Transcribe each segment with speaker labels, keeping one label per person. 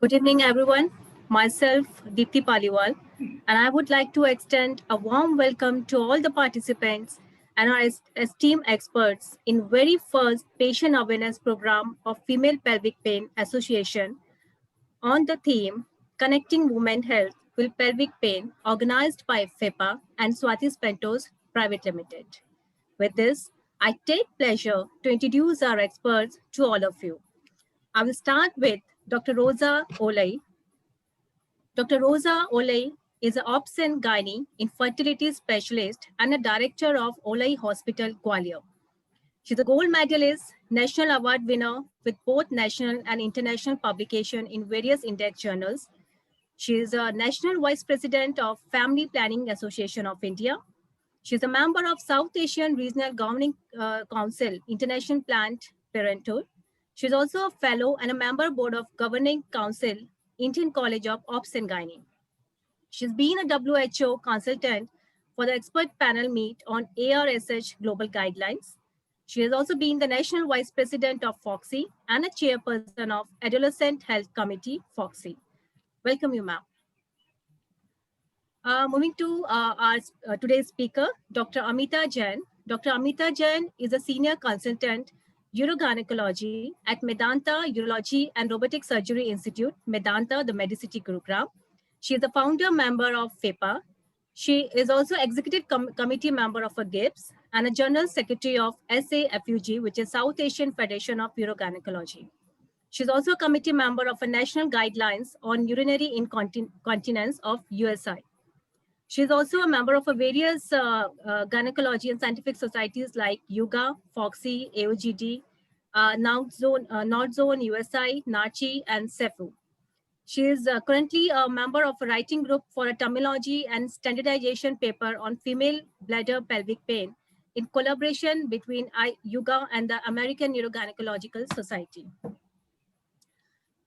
Speaker 1: Good evening, everyone. Myself, Deepthi Paliwal, and I would like to extend a warm welcome to all the participants and our esteemed experts in very first patient awareness program of Female Pelvic Pain Association on the theme Connecting Women Health with Pelvic Pain, organized by FEPA and Swati Spentos Private Limited. With this, I take pleasure to introduce our experts to all of you. I will start with Dr. Rosa Olay. Dr. Rosa Olay is an obs and gynae infertility specialist and a director of Olay Hospital, Gwalior. She's a gold medalist, national award winner with both national and international publication in various index journals. She is a national vice president of Family Planning Association of India. She is a member of South Asian Regional Governing Council, International Planned Parenthood. She is also a fellow and a member board of Governing Council, Indian College of Obs and Gynae. She's been a WHO consultant for the expert panel meet on ARSH global guidelines. She has also been the national vice president of FOXI and a chairperson of Adolescent Health Committee, FOXI. Welcome you, ma'am. Moving to our today's speaker, Dr. Amita Jain. Dr. Amita Jain is a senior consultant urogynecology at Medanta Urology and Robotic Surgery Institute, Medanta, the Medicity Gurugram. She is the founder member of FEPA. She is also executive committee member of a GIPS and a general secretary of SAFUG, which is South Asian Federation of Urogynecology. She's also a committee member of a national guidelines on urinary incontinence of USI. She's also a member of a various gynecology and scientific societies like Yuga, FOXI, AOGD, North Zone, USI, NACHI, and CEFU. She is currently a member of a writing group for a terminology and standardization paper on female bladder pelvic pain in collaboration between Yuga and the American Urogynecological Society.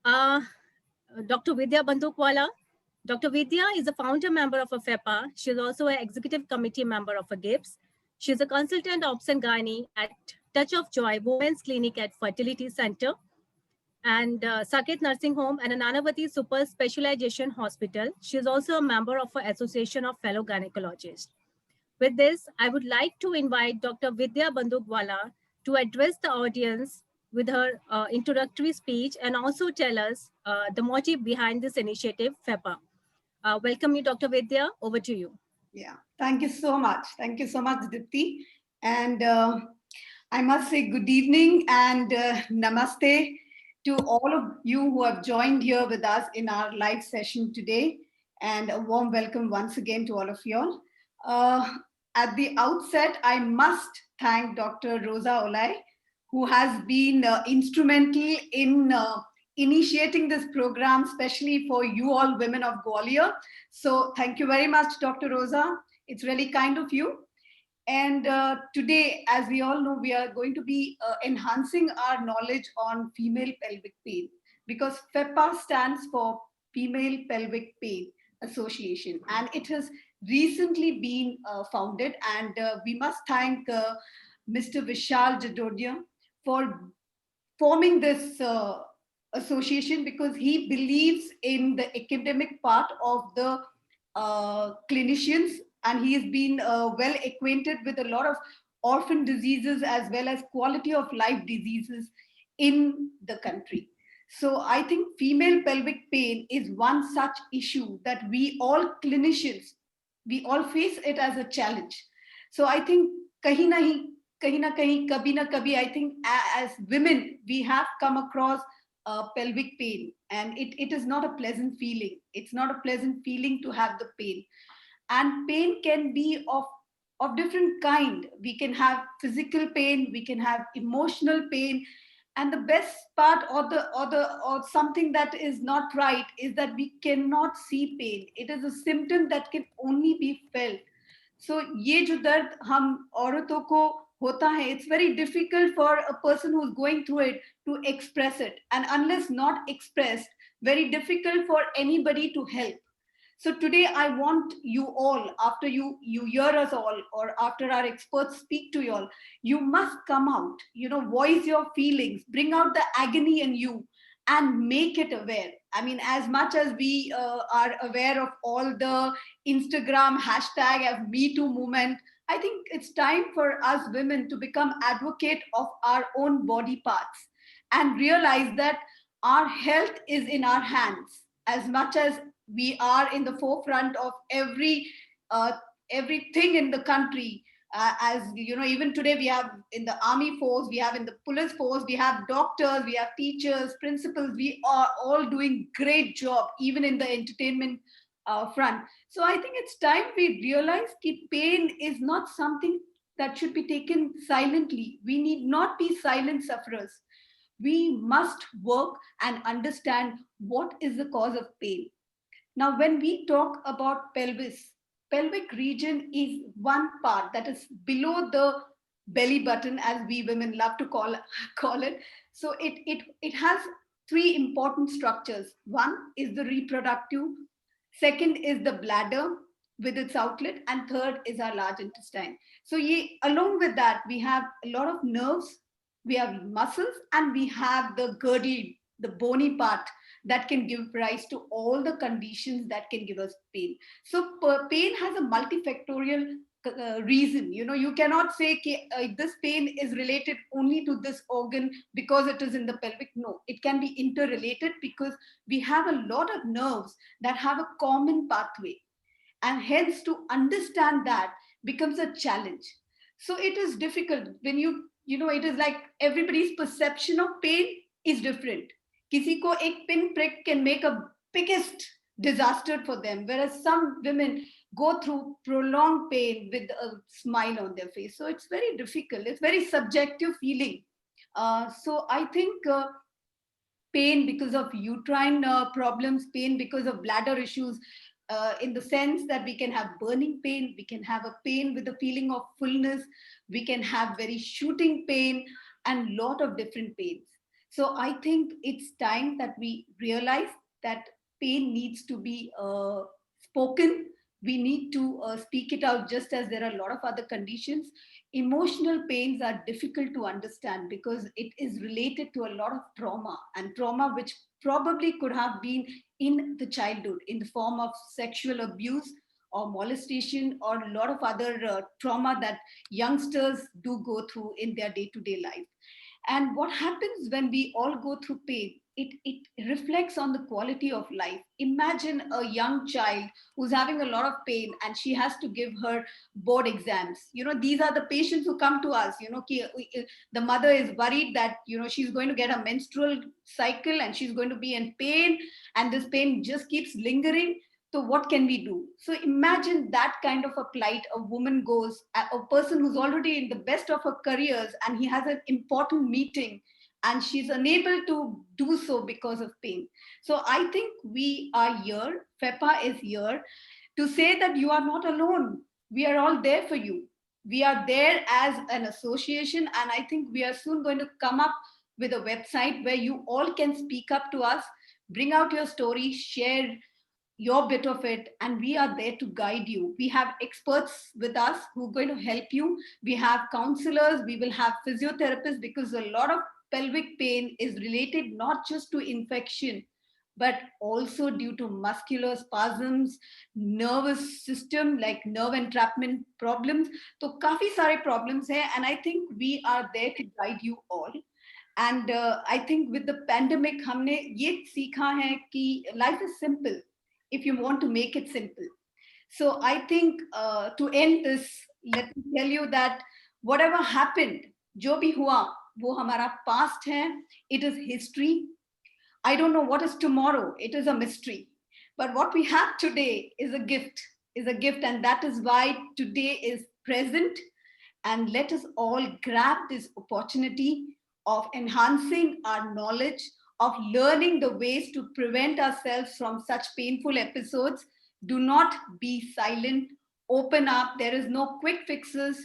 Speaker 1: Dr. Vidya Bandukwala. Dr. Vidya is a founder member of a FEPA. She is also an executive committee member of a GIPS. She is a consultant obs and gynae at Touch of Joy Women's Clinic at Fertility Center and Saket Nursing Home and a Nanavati Super Specialization Hospital. She is also a member of an association of fellow gynecologists. With this, I would like to invite Dr. Vidya Bandugwala to address the audience with her introductory speech and also tell us the motive behind this initiative, FEPA. Welcome you, Dr. Vidya. Over to you.
Speaker 2: Yeah, thank you so much. Thank you so much, Dipti. And I must say good evening and namaste to all of you who have joined here with us in our live session today. And a warm welcome once again to all of you all. At the outset, I must thank Dr. Rosa Olay, who has been instrumental in initiating this program, especially for you all women of Gwalior. So thank you very much, Dr. Rosa. It's really kind of you. And today, as we all know, we are going to be enhancing our knowledge on female pelvic pain because FEPA stands for Female Pelvic Pain Association, and it has recently been founded. And we must thank Mr. Vishal Jadodia for forming this association because he believes in the academic part of the clinicians, and he has been well acquainted with a lot of orphan diseases as well as quality of life diseases in the country. So I think female pelvic pain is one such issue that we all clinicians, we all face it as a challenge. So I think kahin na kahin, kabhi na kabhi, I think as women, we have come across pelvic pain, and it is not a pleasant feeling. It's not a pleasant feeling to have the pain. And pain can be of different kind. We can have physical pain, we can have emotional pain, and the best part or something that is not right is that we cannot see pain. It is a symptom that can only be felt. So ये जो दर्द हम औरतों को होता है, it's very difficult for a person who's going through it to express it, and unless not expressed, very difficult for anybody to help. So today I want you all, after you hear us all, or after our experts speak to you all, you must come out, voice your feelings, bring out the agony in you and make it aware. I mean, as much as we are aware of all the Instagram hashtag of Me Too movement, I think it's time for us women to become advocate of our own body parts and realize that our health is in our hands as much as we are in the forefront of uh, everything in the country. As you know, even today we have in the army force, we have in the police force, we have doctors, we have teachers, principals. We are all doing great job, even in the entertainment front. So I think it's time we realize that pain is not something that should be taken silently. We need not be silent sufferers. We must work and understand what is the cause of pain. Now, when we talk about pelvis, pelvic region is one part that is below the belly button, as we women love to call it. So it has three important structures. One is the reproductive, second is the bladder with its outlet, and third is our large intestine. So along with that, we have a lot of nerves, we have muscles, and we have the girdle, the bony part that can give rise to all the conditions that can give us pain. So pain has a multifactorial reason. You know, you cannot say this pain is related only to this organ because it is in the pelvic. No, it can be interrelated because we have a lot of nerves that have a common pathway, and hence to understand that becomes a challenge. So it is difficult when you know, it is like everybody's perception of pain is different. Kisi ko ek pin prick can make a biggest disaster for them, whereas some women go through prolonged pain with a smile on their face. So it's very difficult, it's very subjective feeling. So I think pain because of uterine problems, pain because of bladder issues, in the sense that we can have burning pain, we can have a pain with a feeling of fullness, we can have very shooting pain, and lot of different pains. So I think it's time that we realize that pain needs to be spoken. We need to speak it out, just as there are a lot of other conditions. Emotional pains are difficult to understand because it is related to a lot of trauma, and trauma which probably could have been in the childhood in the form of sexual abuse or molestation or a lot of other trauma that youngsters do go through in their day-to-day life. And what happens when we all go through pain? It reflects on the quality of life. Imagine a young child who's having a lot of pain and she has to give her board exams. You know, these are the patients who come to us. You know, the mother is worried that, you know, she's going to get a menstrual cycle and she's going to be in pain, and this pain just keeps lingering. So what can we do? So imagine that kind of a plight a woman goes, a person who's already in the best of her careers and he has an important meeting and she's unable to do so because of pain. So I think we are here, FEPA is here to say that you are not alone. We are all there for you. We are there as an association, and I think we are soon going to come up with a website where you all can speak up to us, bring out your story, share your bit of it, and we are there to guide you. We have experts with us who are going to help you. We have counselors, we will have physiotherapists, because a lot of pelvic pain is related not just to infection but also due to muscular spasms, nervous system like nerve entrapment problems. So काफी सारे problems हैं, and I think we are there to guide you all. And I think with the pandemic हमने ये सीखा है कि life is simple if you want to make it simple. So I think to end this, let me tell you that whatever happened, जो भी हुआ, वो हमारा past है. It is history. I don't know what is tomorrow. It is a mystery. But what we have today is a gift, and that is why today is present. And let us all grab this opportunity of enhancing our knowledge, of learning the ways to prevent ourselves from such painful episodes. Do not be silent. Open up. There is no quick fixes.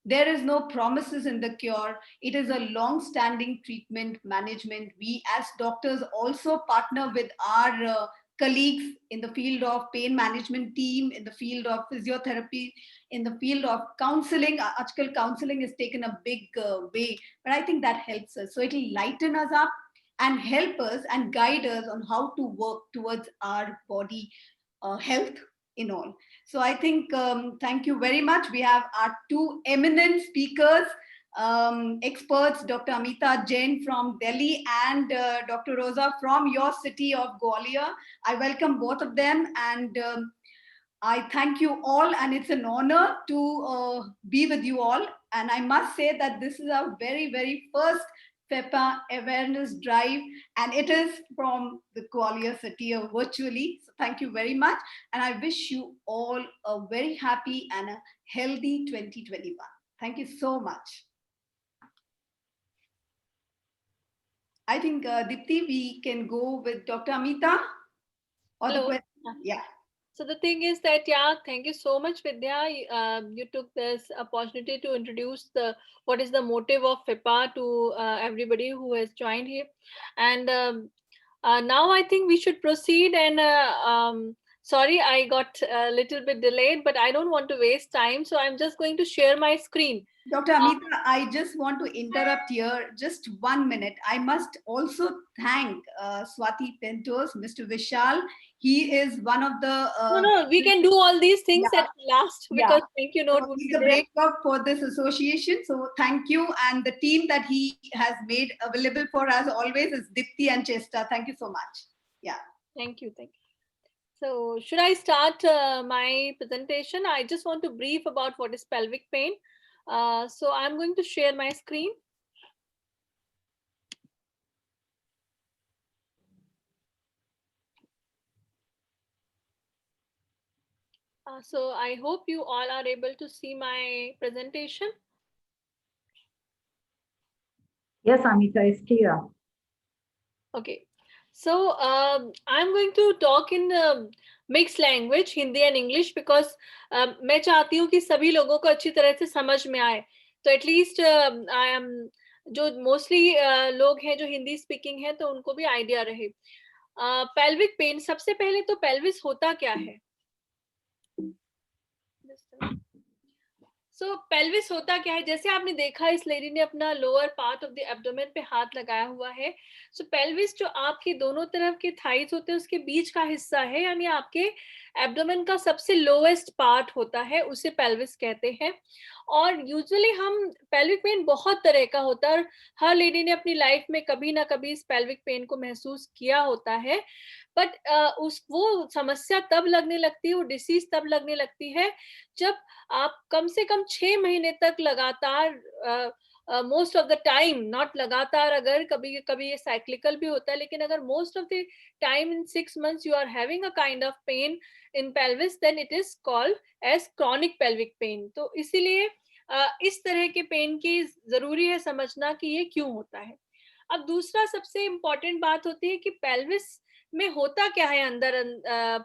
Speaker 2: There is no promises in the cure. It is a long-standing treatment management. We as doctors also partner with our colleagues in the field of pain management team, in the field of physiotherapy, in the field of counseling. Ajkal counseling has taken a big way, but I think that helps us. So it'll lighten us up. and help us and guide us on how to work towards our body health in all. So I think, thank you very much. We have our two eminent speakers, experts, Dr. Amita Jain from Delhi and Dr. Rosa from your city of Gwalior. I welcome both of them, and I thank you all, and it's an honor to be with you all. And I must say that this is our very, very first FEPA awareness drive, and it is from the Gwalior city virtually. So thank you very much. And I wish you all a very happy and a healthy 2021. Thank you so much. I think, Dipti, we can go with Dr. Amita. Or
Speaker 3: Hello.
Speaker 2: the question. Yeah.
Speaker 3: So the thing is that, thank you so much, Vidya. You took this opportunity to introduce what is the motive of FIPA to everybody who has joined here. And now I think we should proceed. And sorry, I got a little bit delayed, but I don't want to waste time. So I'm just going to share my screen.
Speaker 2: Dr. Amita, I just want to interrupt here just 1 minute. I must also thank Swati Pentos, Mr. Vishal. He is one of the...
Speaker 3: no, we can do all these things at last, because thank you note.
Speaker 2: So he's a great work for this association. So thank you. And the team that he has made available for us always is Dipti and Chesta. Thank you so much. Yeah.
Speaker 3: Thank you. Thank you. So should I start my presentation? I just want to brief about what is pelvic pain. So I'm going to share my screen. So I hope you all are able to see my presentation.
Speaker 4: Yes, Amita, is clear.
Speaker 3: Okay. So I'm going to talk in mixed language, Hindi and English, because मैं चाहती हूँ कि सभी लोगों को अच्छी तरह से समझ में आए. तो at least I am जो mostly लोग हैं जो हिंदी स्पीकिंग हैं तो उनको भी आइडिया रहे. पेल्विक पेन, सबसे पहले तो पेल्विस होता क्या है? सो पेल्विस होता क्या है? जैसे आपने देखा इस लेडी ने अपना lower part of the abdomen पे हाथ लगाया हुआ है. सो पेल्विस जो आपके दोनों तरफ के थाइस होते हैं उसके बीच का हिस्सा है, यानी आपके एब्डोमेन का सबसे लोएस्ट पार्ट होता है, उसे पेल्विस कहते हैं. और यूजुअली हम पेल्विक पेन बहुत तरह का होता है और हर लेडी ने अपनी लाइफ में कभी ना कभी इस पेल्विक पेन को महसूस किया होता है. बट वो समस्या तब लगने लगती है, वो डिसीज तब लगने लगती है जब आप कम से कम 6 महीने तक लगातार, most of the time, not लगातार, अगर कभी कभी ये साइक्लिकल भी होता है, लेकिन अगर most of the time in 6 months you are having a kind of pain in pelvis, then it is called as chronic pelvic pain. तो इसीलिए इस तरह के पेन की जरूरी है समझना कि ये क्यों होता है. अब दूसरा सबसे इम्पोर्टेंट बात होती है कि पेल्विस में होता क्या है अंदर,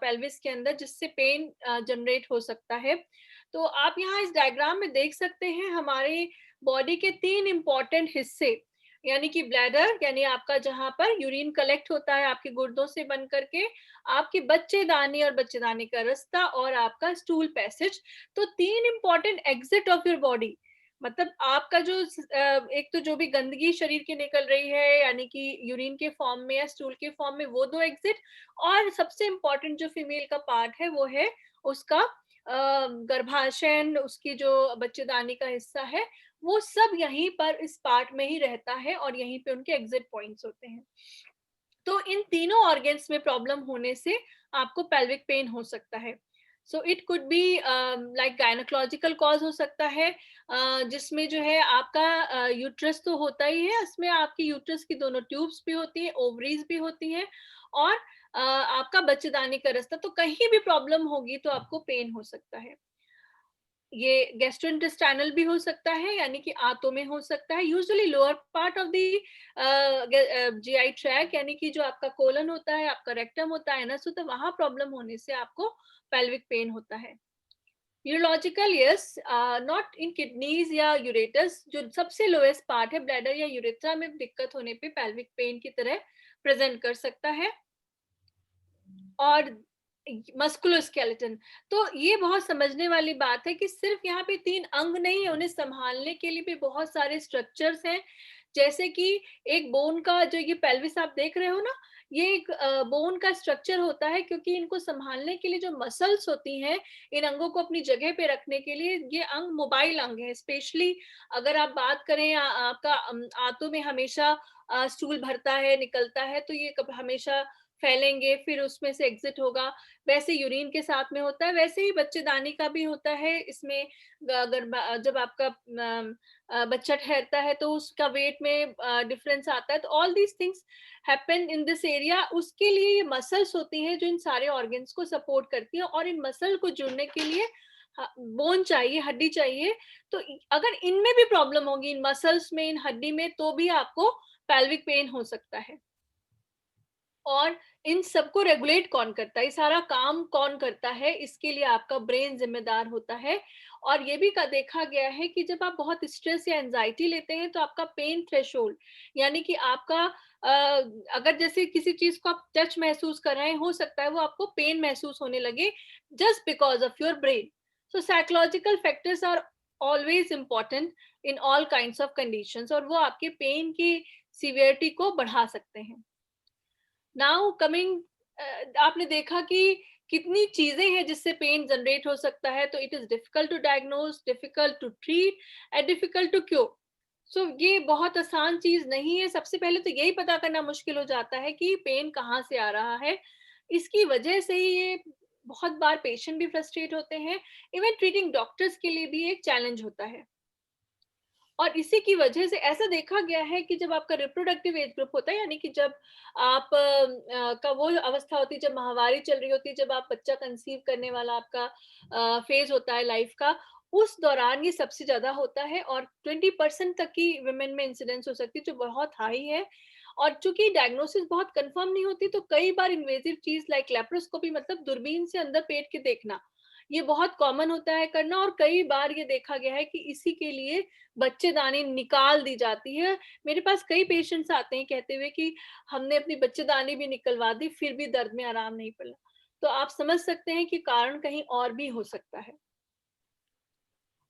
Speaker 3: पेल्विस के अंदर, जिससे पेन जनरेट हो सकता है. तो आप यहाँ इस डायग्राम में देख सकते हैं हमारे बॉडी के 3 इंपॉर्टेंट हिस्से, यानी कि ब्लैडर, यानी आपका जहां पर यूरिन कलेक्ट होता है आपके गुर्दों से बन करके, आपके बच्चेदानी और बच्चेदानी का रास्ता, और आपका स्टूल पैसेज. तो 3 important exit of your body. मतलब आपका जो एक तो जो भी गंदगी शरीर की निकल रही है, यानी कि यूरिन के फॉर्म में या स्टूल के फॉर्म में, वो 2 एग्जिट, और सबसे इम्पोर्टेंट जो फीमेल का पार्ट है वो है उसका गर्भाशय, उसकी जो बच्चेदानी का हिस्सा है, वो सब यहीं पर इस पार्ट में ही रहता है और यहीं पे उनके एग्जिट पॉइंट्स होते हैं. तो इन तीनों ऑर्गन्स में प्रॉब्लम होने से आपको पेल्विक पेन हो सकता है. So it could be like gynaecological cause हो सकता है, जिसमें जो है आपका यूट्रस तो होता ही है, इसमें आपकी यूट्रस की दोनों ट्यूब्स भी होती है, ओवरीज भी होती है, और आपका बच्चेदानी का रास्ता. तो कहीं भी प्रॉब्लम होगी तो आपको पेन हो सकता है. ये गैस्ट्रोइंटेस्टाइनल भी हो सकता है, यानी कि आंतों में हो सकता है, usually lower part of the GI tract, यानी कि जो आपका कोलन होता है, आपका रेक्टम होता है ना, सो तो वहां प्रॉब्लम होने से आपको पेल्विक पेन होता है. Urological, yes, not in kidneys या यूरेटस, जो सबसे लोएस्ट पार्ट है, ब्लैडर या यूरेथ्रा में दिक्कत होने पे पेल्विक पेन की तरह प्रेजेंट कर सकता है. और मस्कुलोस्केलेटन, तो ये बहुत समझने वाली बात है कि सिर्फ यहाँ पे 3 अंग नहीं है, उन्हें संभालने के लिए भी बहुत सारे स्ट्रक्चर्स हैं जैसे कि एक बोन का जो ये पेल्विस आप देख रहे हो ना, ये एक बोन का स्ट्रक्चर होता है, क्योंकि इनको संभालने के लिए जो मसल्स होती हैं, इन अंगों को अपनी जगह पे रखने के लिए, ये अंग मोबाइल अंग है। स्पेशली अगर आप बात करें आपका आंतों में हमेशा स्टूल भरता है, निकलता है, तो ये हमेशा फैलेंगे, फिर उसमें से एग्जिट होगा। वैसे यूरिन के साथ में होता है, वैसे ही बच्चेदानी का भी होता है। इसमें अगर जब आपका बच्चा ठहरता है तो उसका वेट में डिफरेंस आता है। तो all these things happen in this area. उसके लिए ये मसल्स होती हैं जो इन सारे ऑर्गन्स को सपोर्ट करती हैं, और इन मसल को जुड़ने के लिए बोन चाहिए, हड्डी चाहिए। तो अगर इनमें भी प्रॉब्लम होगी, इन मसल्स में, इन हड्डी में, तो भी आपको पेल्विक पेन हो सकता है। और इन सबको रेगुलेट कौन करता है, ये सारा काम कौन करता है, इसके लिए आपका ब्रेन जिम्मेदार होता है। और ये भी देखा गया है कि जब आप बहुत स्ट्रेस या एंजाइटी लेते हैं तो आपका पेन थ्रेशोल्ड, यानी कि आपका अगर जैसे किसी चीज को आप टच महसूस कर रहे हैं, हो सकता है वो आपको पेन महसूस होने लगे just because of your brain. So psychological factors are always important in all kinds of conditions, और वो आपके पेन की सीवियरिटी को बढ़ा सकते हैं। नाउ कमिंग, आपने देखा कि कितनी चीजें हैं जिससे पेन जनरेट हो सकता है। तो it is difficult to diagnose, difficult to treat and difficult to cure. So ये बहुत आसान चीज नहीं है। सबसे पहले तो यही पता करना मुश्किल हो जाता है कि पेन कहाँ से आ रहा है। इसकी वजह से ही ये बहुत बार पेशेंट भी फ्रस्ट्रेट होते हैं, इवन ट्रीटिंग डॉक्टर्स के लिए भी एक चैलेंज होता है। और इसी की वजह से ऐसा देखा गया है कि जब आपका रिप्रोडक्टिव एज ग्रुप होता है, यानी कि जब आप का वो अवस्था होती है जब माहवारी चल रही होती है, जब आप बच्चा कंसीव करने वाला आपका फेज होता है लाइफ का, उस दौरान ये सबसे ज्यादा होता है। और 20% तक की विमेन में इंसिडेंस हो सकती है, जो बहुत हाई है। और चूंकि डायग्नोसिस बहुत कंफर्म नहीं होती, तो कई बार इन्वेजिव चीज लाइक लेप्रोस्कोपी, मतलब दूरबीन से अंदर पेट के देखना, ये बहुत कॉमन होता है करना। और कई बार ये देखा गया है कि इसी के लिए बच्चेदानी निकाल दी जाती है। मेरे पास कई पेशेंट्स आते हैं कहते हुए कि हमने अपनी बच्चेदानी भी निकलवा दी, फिर भी दर्द में आराम नहीं पड़ा। तो आप समझ सकते हैं कि कारण कहीं और भी हो सकता है।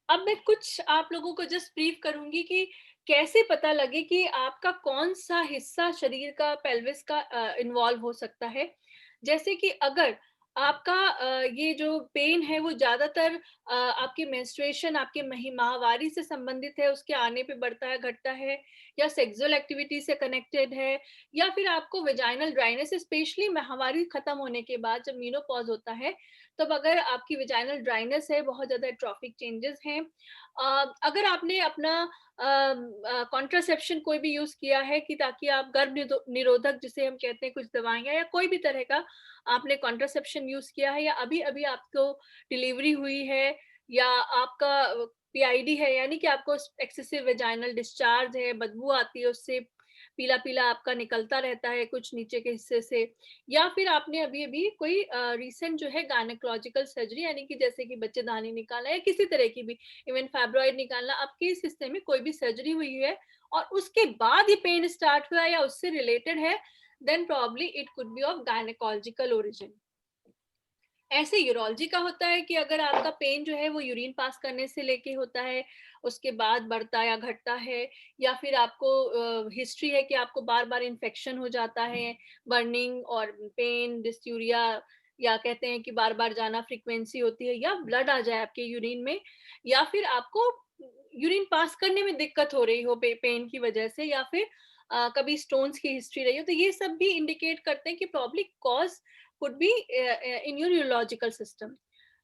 Speaker 3: अब मैं कुछ आप लोगों को जस्ट ब्रीफ करूंगी कि कैसे पता लगे कि आपका कौन सा हिस्सा शरीर का, पेल्विस का इन्वॉल्व हो सकता है। जैसे कि अगर आपका ये जो पेन है वो ज्यादातर आपकी मेंस्ट्रुएशन, आपके माहवारी से संबंधित है, उसके आने पे बढ़ता है, घटता है, या सेक्सुअल एक्टिविटी से कनेक्टेड है, या फिर आपको वेजाइनल ड्राइनेस, स्पेशली माहवारी खत्म होने के बाद जब मीनोपॉज होता है, तब अगर आपकी वेजाइनल ड्राइनेस है, बहुत ज्यादा एट्रोफिक चेंजेस हैं, अगर आपने अपना कॉन्ट्रासेप्शन कोई भी यूज किया है कि ताकि आप गर्भ निरोधक जिसे हम कहते हैं, कुछ दवाइयां या कोई भी तरह का आपने कॉन्ट्रासेप्शन यूज किया है, या अभी अभी आपको डिलीवरी हुई है, या आपका पीआईडी है, यानी कि आपको एक्सेसिव वेजाइनल डिस्चार्ज है, बदबू आती है उससे, पीला पीला आपका निकलता रहता है कुछ नीचे के हिस्से से, या फिर आपने अभी अभी कोई रीसेंट जो है गायनेकोलॉजिकल सर्जरी, यानी कि जैसे कि बच्चेदानी निकाला या किसी तरह की भी, इवन फाइब्रॉइड निकालना, आपके इस हिस्से में कोई भी सर्जरी हुई है और उसके बाद ये पेन स्टार्ट हुआ या उससे रिलेटेड है, then probably it could be of gynaecological origin. ऐसे यूरोलॉजी का होता है कि अगर आपका पेन जो है वो यूरिन पास करने से लेके होता है, उसके बाद बढ़ता या घटता है, या फिर आपको हिस्ट्री है कि आपको बार बार इन्फेक्शन हो जाता है, बर्निंग और पेन, डिस्यूरिया, या कहते हैं कि बार बार जाना फ्रीक्वेंसी होती है, या ब्लड आ जाए आपके यूरिन में, या फिर आपको यूरिन पास करने में दिक्कत हो रही हो पेन की वजह से, या फिर कभी स्टोन्स की हिस्ट्री रही हो, तो ये सब भी इंडिकेट करते हैं कि probably cause could be in your urological system.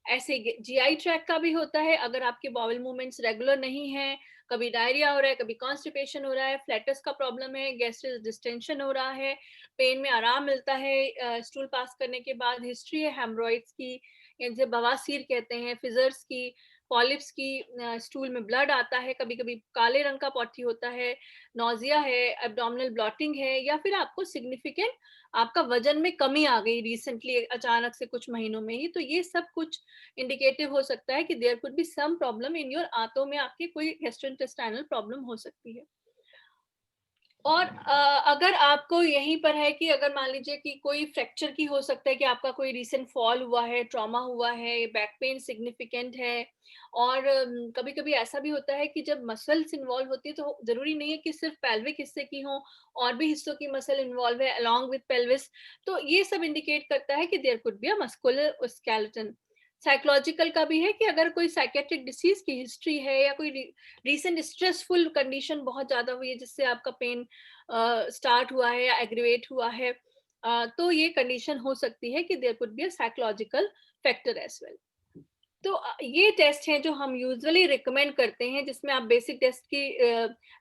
Speaker 3: ऐसे जीआई ट्रैक का भी होता है, अगर आपके बाउल मूवमेंट्स रेगुलर नहीं है, कभी डायरिया हो रहा है, कभी कॉन्स्टिपेशन हो रहा है, फ्लैटस का प्रॉब्लम है, गैस्ट्रिक डिस्टेंशन हो रहा है, पेन में आराम मिलता है स्टूल पास करने के बाद, हिस्ट्री है हेमरॉइड्स की, जिसे बवासीर कहते हैं, फिजर्स की, पॉलिप्स की, स्टूल में ब्लड आता है, कभी कभी काले रंग का पॉटी होता है, नोजिया है, एब्डोमिनल ब्लॉटिंग है, या फिर आपको सिग्निफिकेंट आपका वजन में कमी आ गई रिसेंटली, अचानक से कुछ महीनों में ही, तो ये सब कुछ इंडिकेटिव हो सकता है कि there could be some problem in your आंतों में, आपके कोई गैस्ट्रोइंटेस्टाइनल प्रॉब्लम हो सकती है। और अगर आपको यहीं पर है कि अगर मान लीजिए कि कोई फ्रैक्चर की हो सकता है कि आपका कोई रीसेंट फॉल हुआ है, ट्रॉमा हुआ है, बैक पेन सिग्निफिकेंट है, और कभी-कभी ऐसा भी होता है कि जब मसल्स इन्वॉल्व होती है तो ज़रूरी नहीं है कि सिर्फ पेल्विक हिस्से की हो, और भी हिस्सों की मसल इन्वॉल्व है अलोंग विद पेल्विस। तो ये सब इंडिकेट करता है कि there could be a muscular skeleton. Psychological का भी है कि अगर कोई साइकेट्रिक डिसीज की हिस्ट्री है या कोई रीसेंट स्ट्रेसफुल कंडीशन बहुत ज्यादा हुई है जिससे आपका पेन स्टार्ट हुआ है या एग्रीवेट हुआ है, तो ये कंडीशन हो सकती है कि there could be a psychological factor as well. तो ये टेस्ट हैं जो हम यूजुअली रिकमेंड करते हैं, जिसमें आप बेसिक टेस्ट की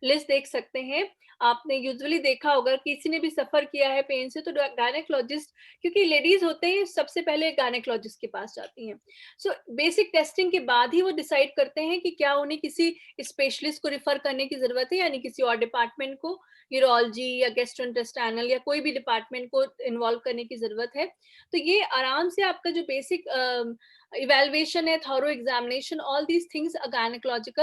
Speaker 3: लिस्ट देख सकते हैं। आपने यूजुअली देखा होगा, किसी ने भी सफर किया है पेन से तो गायनेकोलॉजिस्ट, क्योंकि लेडीज होते हैं सबसे पहले गायनेकोलॉजिस्ट के पास जाती हैं। सो बेसिक टेस्टिंग के बाद ही वो डिसाइड करते हैं कि क्या उन्हें किसी स्पेशलिस्ट को रिफर करने की जरूरत है, यानी किसी और डिपार्टमेंट को, यूरोलॉजी या गैस्ट्रोइंटेस्टाइनल या कोई भी डिपार्टमेंट को इन्वॉल्व करने की जरूरत है। तो ये आराम से आपका जो बेसिक evaluation है, thorough examination, all these things a gynecologist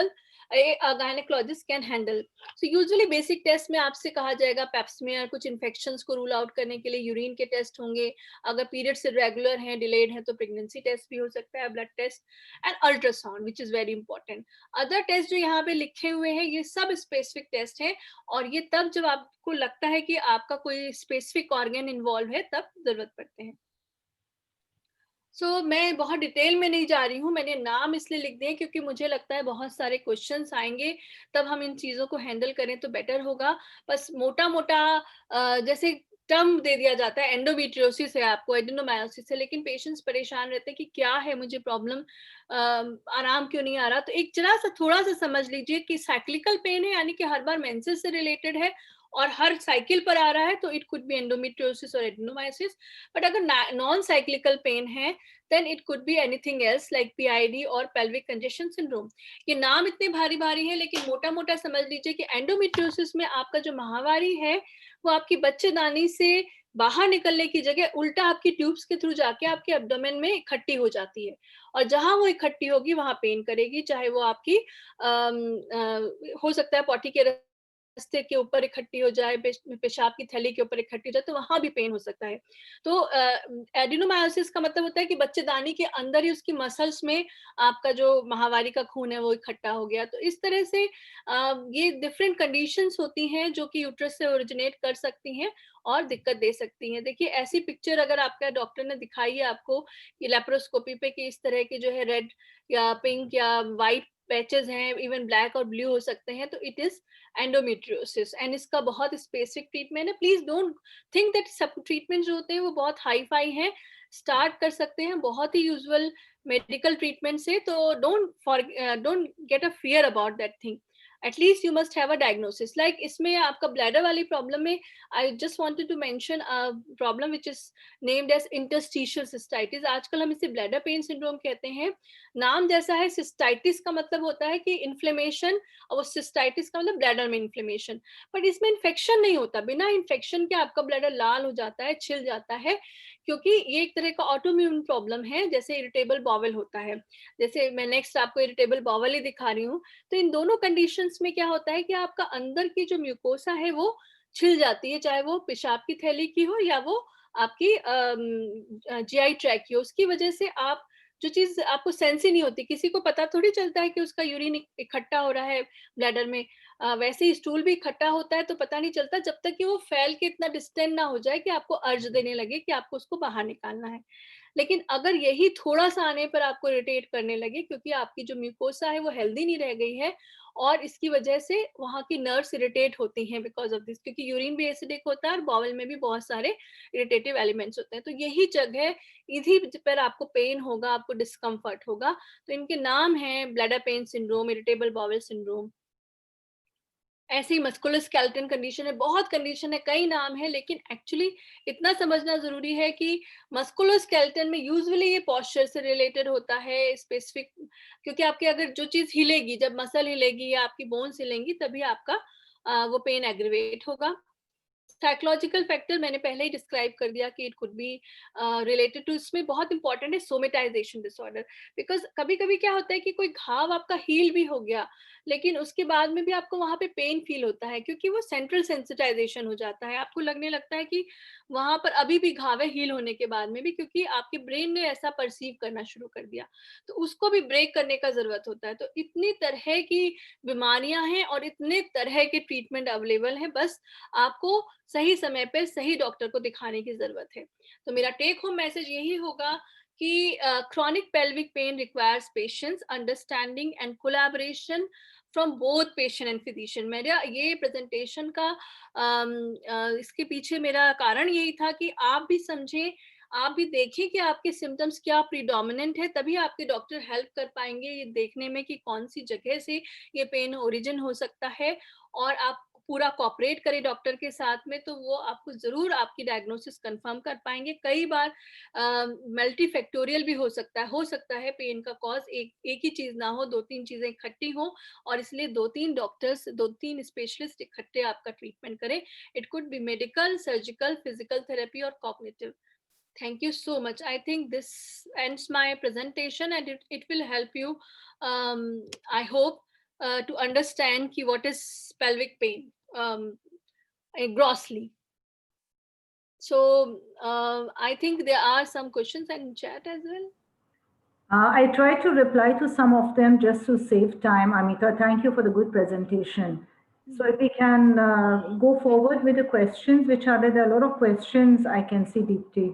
Speaker 3: can handle. So usually basic test में आपसे कहा जाएगा pap smear, कुछ infections को rule out करने के लिए यूरिन के टेस्ट होंगे, अगर periods irregular हैं, delayed हैं तो pregnancy test भी हो सकता है, blood test and ultrasound which is very important. Other test जो यहाँ पे लिखे हुए हैं ये सब specific test हैं, और ये तब जब आपको लगता है कि आपका कोई specific organ involve है तब जरूरत पड़ते हैं। मैं बहुत डिटेल में नहीं जा रही हूँ, मैंने नाम इसलिए लिख दिए क्योंकि मुझे लगता है बहुत सारे क्वेश्चंस आएंगे, तब हम इन चीज़ों को हैंडल करें तो बेटर होगा। बस मोटा-मोटा जैसे टर्म दे दिया जाता है, एंडोमेट्रियोसिस है आपको, एडेनोमायोसिस है, लेकिन पेशेंट्स परेशान रहते हैं कि क्या है, मुझे प्रॉब्लम, आराम क्यों नहीं आ रहा। तो एक जरा सा थोड़ा-सा समझ लीजिए कि साइक्लिकल पेन है, यानी कि हर बार मेंसेस से रिलेटेड है और हर साइकिल पर आ रहा है, तो इट कुड बी एंडोमेट्रियोसिस और एडेनोमायोसिस। बट अगर नॉन साइक्लिकल पेन है, then it could be anything else like PID और pelvic congestion syndrome। ये नाम इतने भारी भारी है, लेकिन मोटा मोटा समझ लीजिए कि एंडोमेट्रियोसिस में आपका जो माहवारी है वो आपकी बच्चेदानी से बाहर निकलने की जगह उल्टा आपकी ट्यूब्स के थ्रू जाके आपके एब्डोमेन में इकट्ठी हो जाती है, और जहां वो इकट्ठी होगी वहां पेन करेगी, चाहे वो आपकी हो सकता है पॉटी के रास्ते के ऊपर इकट्ठी हो जाए, पेशाब की थैली के ऊपर इकट्ठी हो जाए, तो वहां भी पेन हो सकता है। तो एडिनोमायोसिस का मतलब होता है कि बच्चेदानी के अंदर ही उसकी मसल्स में आपका जो माहवारी का खून है वो इकट्ठा हो गया। तो इस तरह से ये डिफरेंट कंडीशंस होती हैं जो कि यूट्रस से ओरिजिनेट कर सकती हैं और दिक्कत दे सकती हैं। देखिए ऐसी पिक्चर अगर आपका डॉक्टर ने दिखाई है आपको कि लेप्रोस्कोपी पे कि इस तरह की जो है रेड या पिंक या वाइट पैचेस हैं, इवन ब्लैक और ब्लू हो सकते हैं, तो इट इज एंडोमेट्रियोसिस, एंड इसका बहुत स्पेसिफिक ट्रीटमेंट है। प्लीज डोंट थिंक दैट सब ट्रीटमेंट जो होते हैं वो बहुत हाई फाई हैं, स्टार्ट कर सकते हैं बहुत ही यूजुअल मेडिकल ट्रीटमेंट से। तो don't get a fear about that thing, at least you must have a diagnosis. Like इसमें आपका ब्लैडर वाली प्रॉब्लम में I just wanted to mention a problem which is named as interstitial cystitis. आजकल हम इसे bladder pain syndrome कहते हैं, नाम जैसा है। सिस्टाइटिस का मतलब होता है कि इन्फ्लेमेशन, और वो सिस्टाइटिस का मतलब ब्लैडर में इन्फ्लेमेशन, बट इसमें इन्फेक्शन नहीं होता। बिना इन्फेक्शन के आपका ब्लैडर लाल हो जाता है, छिल जाता है, क्योंकि ये एक तरह का ऑटोइम्यून प्रॉब्लम है, जैसे इरिटेबल बाउल होता है। जैसे मैं नेक्स्ट आपको इरिटेबल बाउल ही दिखा रही हूँ। तो इन दोनों कंडीशंस में क्या होता है कि आपका अंदर की जो म्यूकोसा है वो छिल जाती है, चाहे वो पेशाब की थैली की हो या वो आपकी जीआई ट्रैक की हो। उसकी वजह से आप जो चीज आपको सेंस ही नहीं होती, किसी को पता थोड़ी चलता है कि उसका यूरिन इकट्ठा हो रहा है ब्लैडर में। वैसे ही स्टूल भी इकट्ठा होता है तो पता नहीं चलता जब तक कि वो फैल के इतना डिस्टेंट ना हो जाए कि आपको अर्ज देने लगे कि आपको उसको बाहर निकालना है। लेकिन अगर यही थोड़ा सा आने पर आपको इरिटेट करने लगे, क्योंकि आपकी जो म्यूकोसा है वो हेल्दी नहीं रह गई है, और इसकी वजह से वहाँ की नर्व्स इरिटेट होती हैं बिकॉज ऑफ दिस, क्योंकि यूरिन भी एसिडिक होता है और बाउल में भी बहुत सारे इरिटेटिव एलिमेंट्स होते हैं। तो यही जगह, इसी पर आपको पेन होगा, आपको डिस्कम्फर्ट होगा। तो इनके नाम हैं bladder pain syndrome, irritable bowel syndrome. ऐसे ही मस्कुलोस्केलेटल कंडीशन है, बहुत कंडीशन है, कई नाम है, लेकिन एक्चुअली इतना समझना जरूरी है कि मस्कुलोस्केलेटल में यूजुअली ये पोस्चर से रिलेटेड होता है, स्पेसिफिक, क्योंकि आपके अगर जो चीज हिलेगी, जब मसल हिलेगी या आपकी बोन्स हिलेंगी, तभी आपका वो पेन एग्रीवेट होगा। साइकोलॉजिकल फैक्टर मैंने पहले ही डिस्क्राइब कर दिया कि it could be related to, इसमें बहुत इंपॉर्टेंट है सोमेटाइजेशन डिसऑर्डर। बिकॉज कभी कभी क्या होता है कि कोई घाव आपका हील भी हो गया, लेकिन उसके बाद में भी आपको वहां पे पेन फील होता है, क्योंकि वो सेंट्रल सेंसिटाइजेशन हो जाता है। आपको लगने लगता है कि वहां पर अभी भी घाव है हील होने के बाद में भी, क्योंकि आपके ब्रेन ने ऐसा परसीव करना शुरू कर दिया। तो उसको भी ब्रेक करने का जरूरत होता है। तो इतनी तरह की बीमारियां हैं और इतने तरह के ट्रीटमेंट अवेलेबल हैं, बस आपको सही समय पे सही डॉक्टर को दिखाने की जरूरत है। तो मेरा टेक होम मैसेज यही होगा कि chronic pelvic pain requires patience, understanding and collaboration from both patient and physician। मेरा ये प्रेजेंटेशन का इसके पीछे मेरा कारण यही था कि आप भी समझें, आप भी देखें कि आपके सिम्टम्स क्या प्रीडोमिनेंट है, तभी आपके डॉक्टर हेल्प कर पाएंगे ये देखने में कि कौन सी जगह से ये पेन ओरिजिन हो सकता है। और आप पूरा कोऑपरेट करें डॉक्टर के साथ में, तो वो आपको जरूर आपकी डायग्नोसिस कंफर्म कर पाएंगे। कई बार मल्टीफैक्टोरियल भी हो सकता है पेन का कॉज एक ही चीज ना हो, 2-3 चीजें इकट्ठी हो, और इसलिए 2-3 डॉक्टर्स, 2-3 स्पेशलिस्ट इकट्ठे आपका ट्रीटमेंट करें। It could B medical, surgical, physical therapy और cognitive. Thank you so much. I think this ends my presentation, and it will help you, I hope, to understand ki what is pelvic pain grossly. So I think there are some questions in chat as well.
Speaker 4: I tried to reply to some of them just to save time. Amita, thank you for the good presentation. So if we can go forward with the questions, which are there are a lot of questions I can see, Deepti.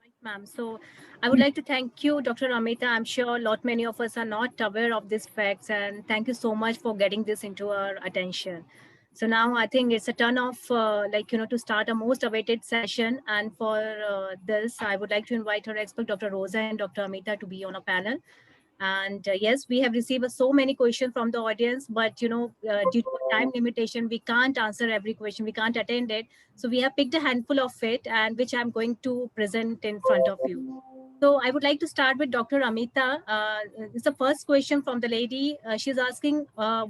Speaker 1: Right, ma'am. So I would like to thank you, Dr. Amita. I'm sure many of us are not aware of these facts, and thank you so much for getting this into our attention. So now I think it's a turn of to start a most awaited session. And for this, I would like to invite our expert, Dr. Rosa and Dr. Amita, to be on a panel. And yes, we have received so many questions from the audience, but due to time limitation, we can't answer every question. We can't attend it. So we have picked a handful of it, and which I'm going to present in front of you. So I would like to start with Dr. Amita. It's the first question from the lady. She's asking,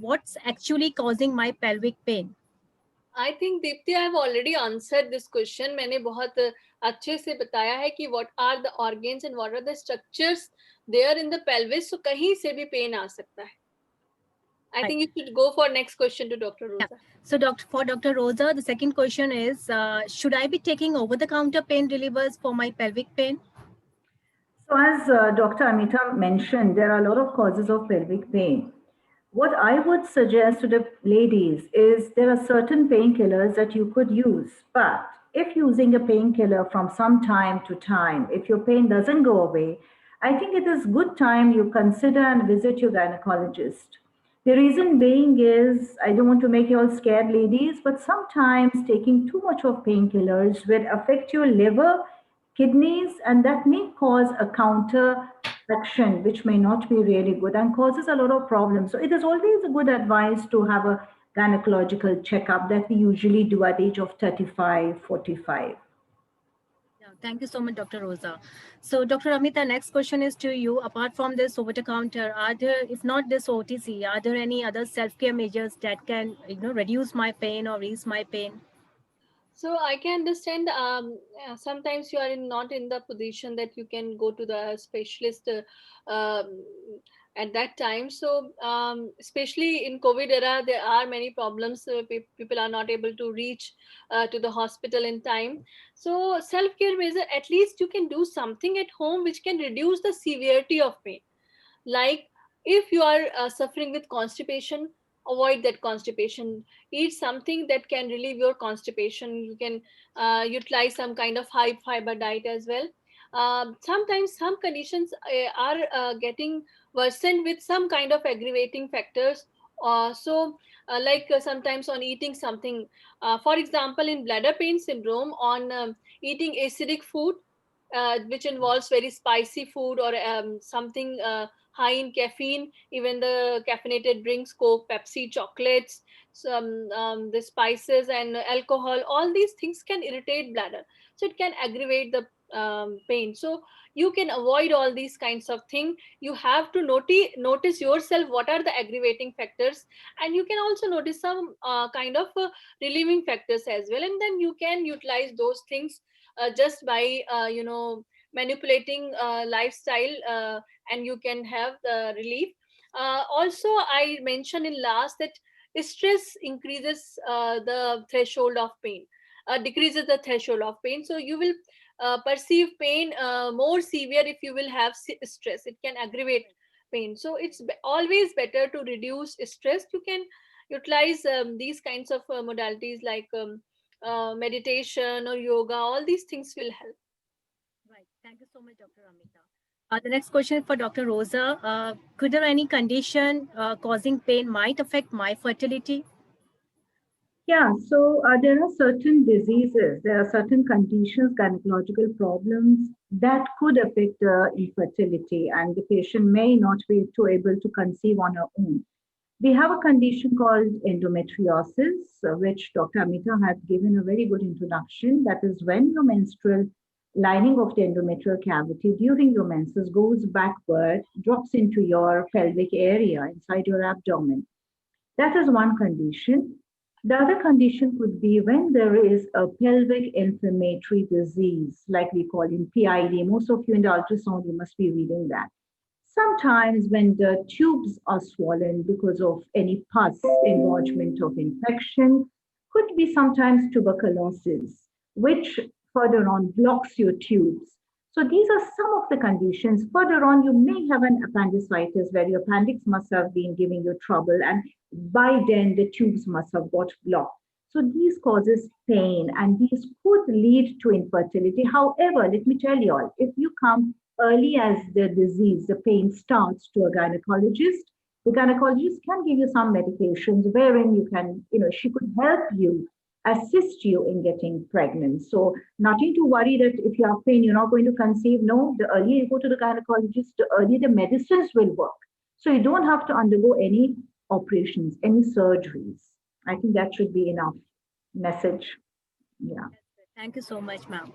Speaker 1: what's actually causing my pelvic pain?
Speaker 3: I think Deepti, I have already answered this question. मैंने बहुत अच्छे से बताया है कि what are the organs and what are the structures there in the pelvis. So कहीं से भी pain आ सकता है. I think you should go for next question to Dr. Rosa.
Speaker 1: Yeah. So for Dr. Rosa, the second question is, should I be taking over-the-counter pain relievers for my pelvic pain?
Speaker 4: So as Dr. Amita mentioned, there are a lot of causes of pelvic pain. What I would suggest to the ladies is there are certain painkillers that you could use, but if using a painkiller from some time to time, if your pain doesn't go away, I think it is good time you consider and visit your gynecologist. The reason being is, I don't want to make you all scared, ladies, but sometimes taking too much of painkillers will affect your liver, kidneys, and that may cause a counter action, which may not be really good and causes a lot of problems. So it is always a good advice to have a gynecological checkup that we usually do at the age of 35, 45.
Speaker 1: Yeah, thank you so much, Dr. Rosa. So, Dr. Amita, next question is to you. Apart from this over-the-counter, are there, if not this OTC, are there any other self-care measures that can, reduce my pain or ease my pain?
Speaker 3: So I can understand. Sometimes you are not in the position that you can go to the specialist at that time. So especially in COVID era, there are many problems. People are not able to reach to the hospital in time. So self-care measure, at least you can do something at home which can reduce the severity of pain. Like if you are suffering with constipation, avoid that constipation. Eat something that can relieve your constipation. You can utilize some kind of high fiber diet as well. Sometimes some conditions are getting worsened with some kind of aggravating factors. Sometimes on eating something, for example, in bladder pain syndrome, on eating acidic food, which involves very spicy food or something high in caffeine, even the caffeinated drinks, Coke, Pepsi, chocolates, some the spices and alcohol, all these things can irritate bladder. So it can aggravate the pain. So you can avoid all these kinds of things. You have to notice yourself what are the aggravating factors, and you can also notice some kind of relieving factors as well, and then you can utilize those things just by manipulating lifestyle, and you can have the relief. Also, I mentioned in last that stress increases the threshold of pain, decreases the threshold of pain. So you will perceive pain more severe if you will have stress. It can aggravate pain. So it's always better to reduce stress. You can utilize these kinds of modalities like meditation or yoga. All these things will help.
Speaker 1: Right. Thank you so much, Dr. Amita. The next question is for Dr. Rosa. Could there any condition causing pain might affect my fertility?
Speaker 4: Yeah, so there are certain diseases, there are certain conditions, gynecological problems that could affect infertility, and the patient may not be too able to conceive on her own. We have a condition called endometriosis, which Dr. Amita had given a very good introduction. That is when your menstrual lining of the endometrial cavity during your menses goes backward, drops into your pelvic area inside your abdomen. That is one condition. The other condition could be when there is a pelvic inflammatory disease, like we call in PID. Most of you in the ultrasound, you must be reading that. Sometimes when the tubes are swollen because of any pus engorgement of infection, could be sometimes tuberculosis, which further on blocks your tubes. So these are some of the conditions. Further on, you may have an appendicitis where your appendix must have been giving you trouble, and by then the tubes must have got blocked. So these causes pain, and these could lead to infertility. However, let me tell you all, if you come early as the disease, the pain starts to a gynecologist, the gynecologist can give you some medications wherein you can, she could help you, assist you in getting pregnant. So nothing to worry that if you have pain, you're not going to conceive. No, the earlier you go to the gynecologist, the earlier the medicines will work. So you don't have to undergo any operations, any surgeries. I think that should be enough message. Yeah.
Speaker 1: Thank you so much, ma'am.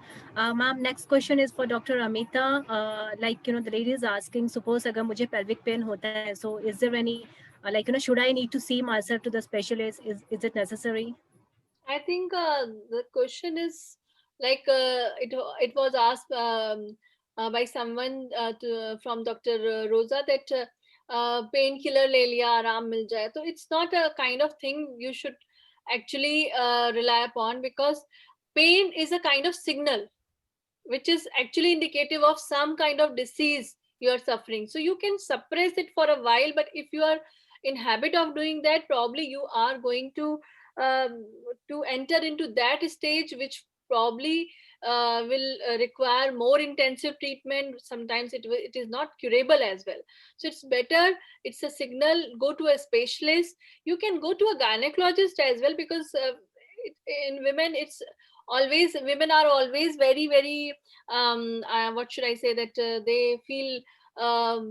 Speaker 1: Ma'am, next question is for Dr. Amita. The lady is asking, suppose agar mujhe pelvic pain hota hai, so is there any, should I need to see myself to the specialist? Is it necessary?
Speaker 3: I think the question is like it was asked by someone from Dr. Rosa that painkiller le liya aram mil jaye. So it's not a kind of thing you should actually rely upon, because pain is a kind of signal which is actually indicative of some kind of disease you are suffering. So you can suppress it for a while, but if you are in habit of doing that, probably you are going um, to enter into that stage which probably will require more intensive treatment. Sometimes it is not curable as well. So it's better, it's a signal, go to a specialist. You can go to a gynecologist as well, because in women it's always, women are always very what should I say, that they feel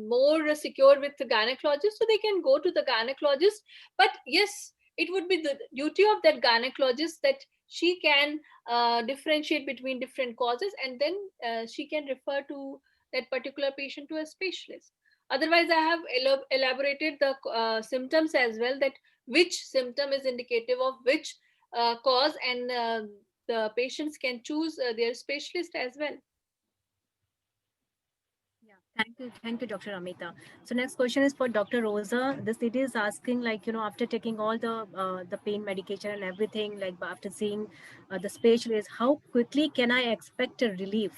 Speaker 3: more secure with the gynecologist, so they can go to the gynecologist. But yes, it would be the duty of that gynecologist that she can differentiate between different causes, and then she can refer to that particular patient to a specialist. Otherwise, I have elaborated the symptoms as well, that which symptom is indicative of which cause, and the patients can choose their specialist as well.
Speaker 1: Yeah, thank you, Dr. Amita. So next question is for Dr. Rosa. This lady is asking, after taking all the pain medication and everything, after seeing the specialist, how quickly can I expect a relief?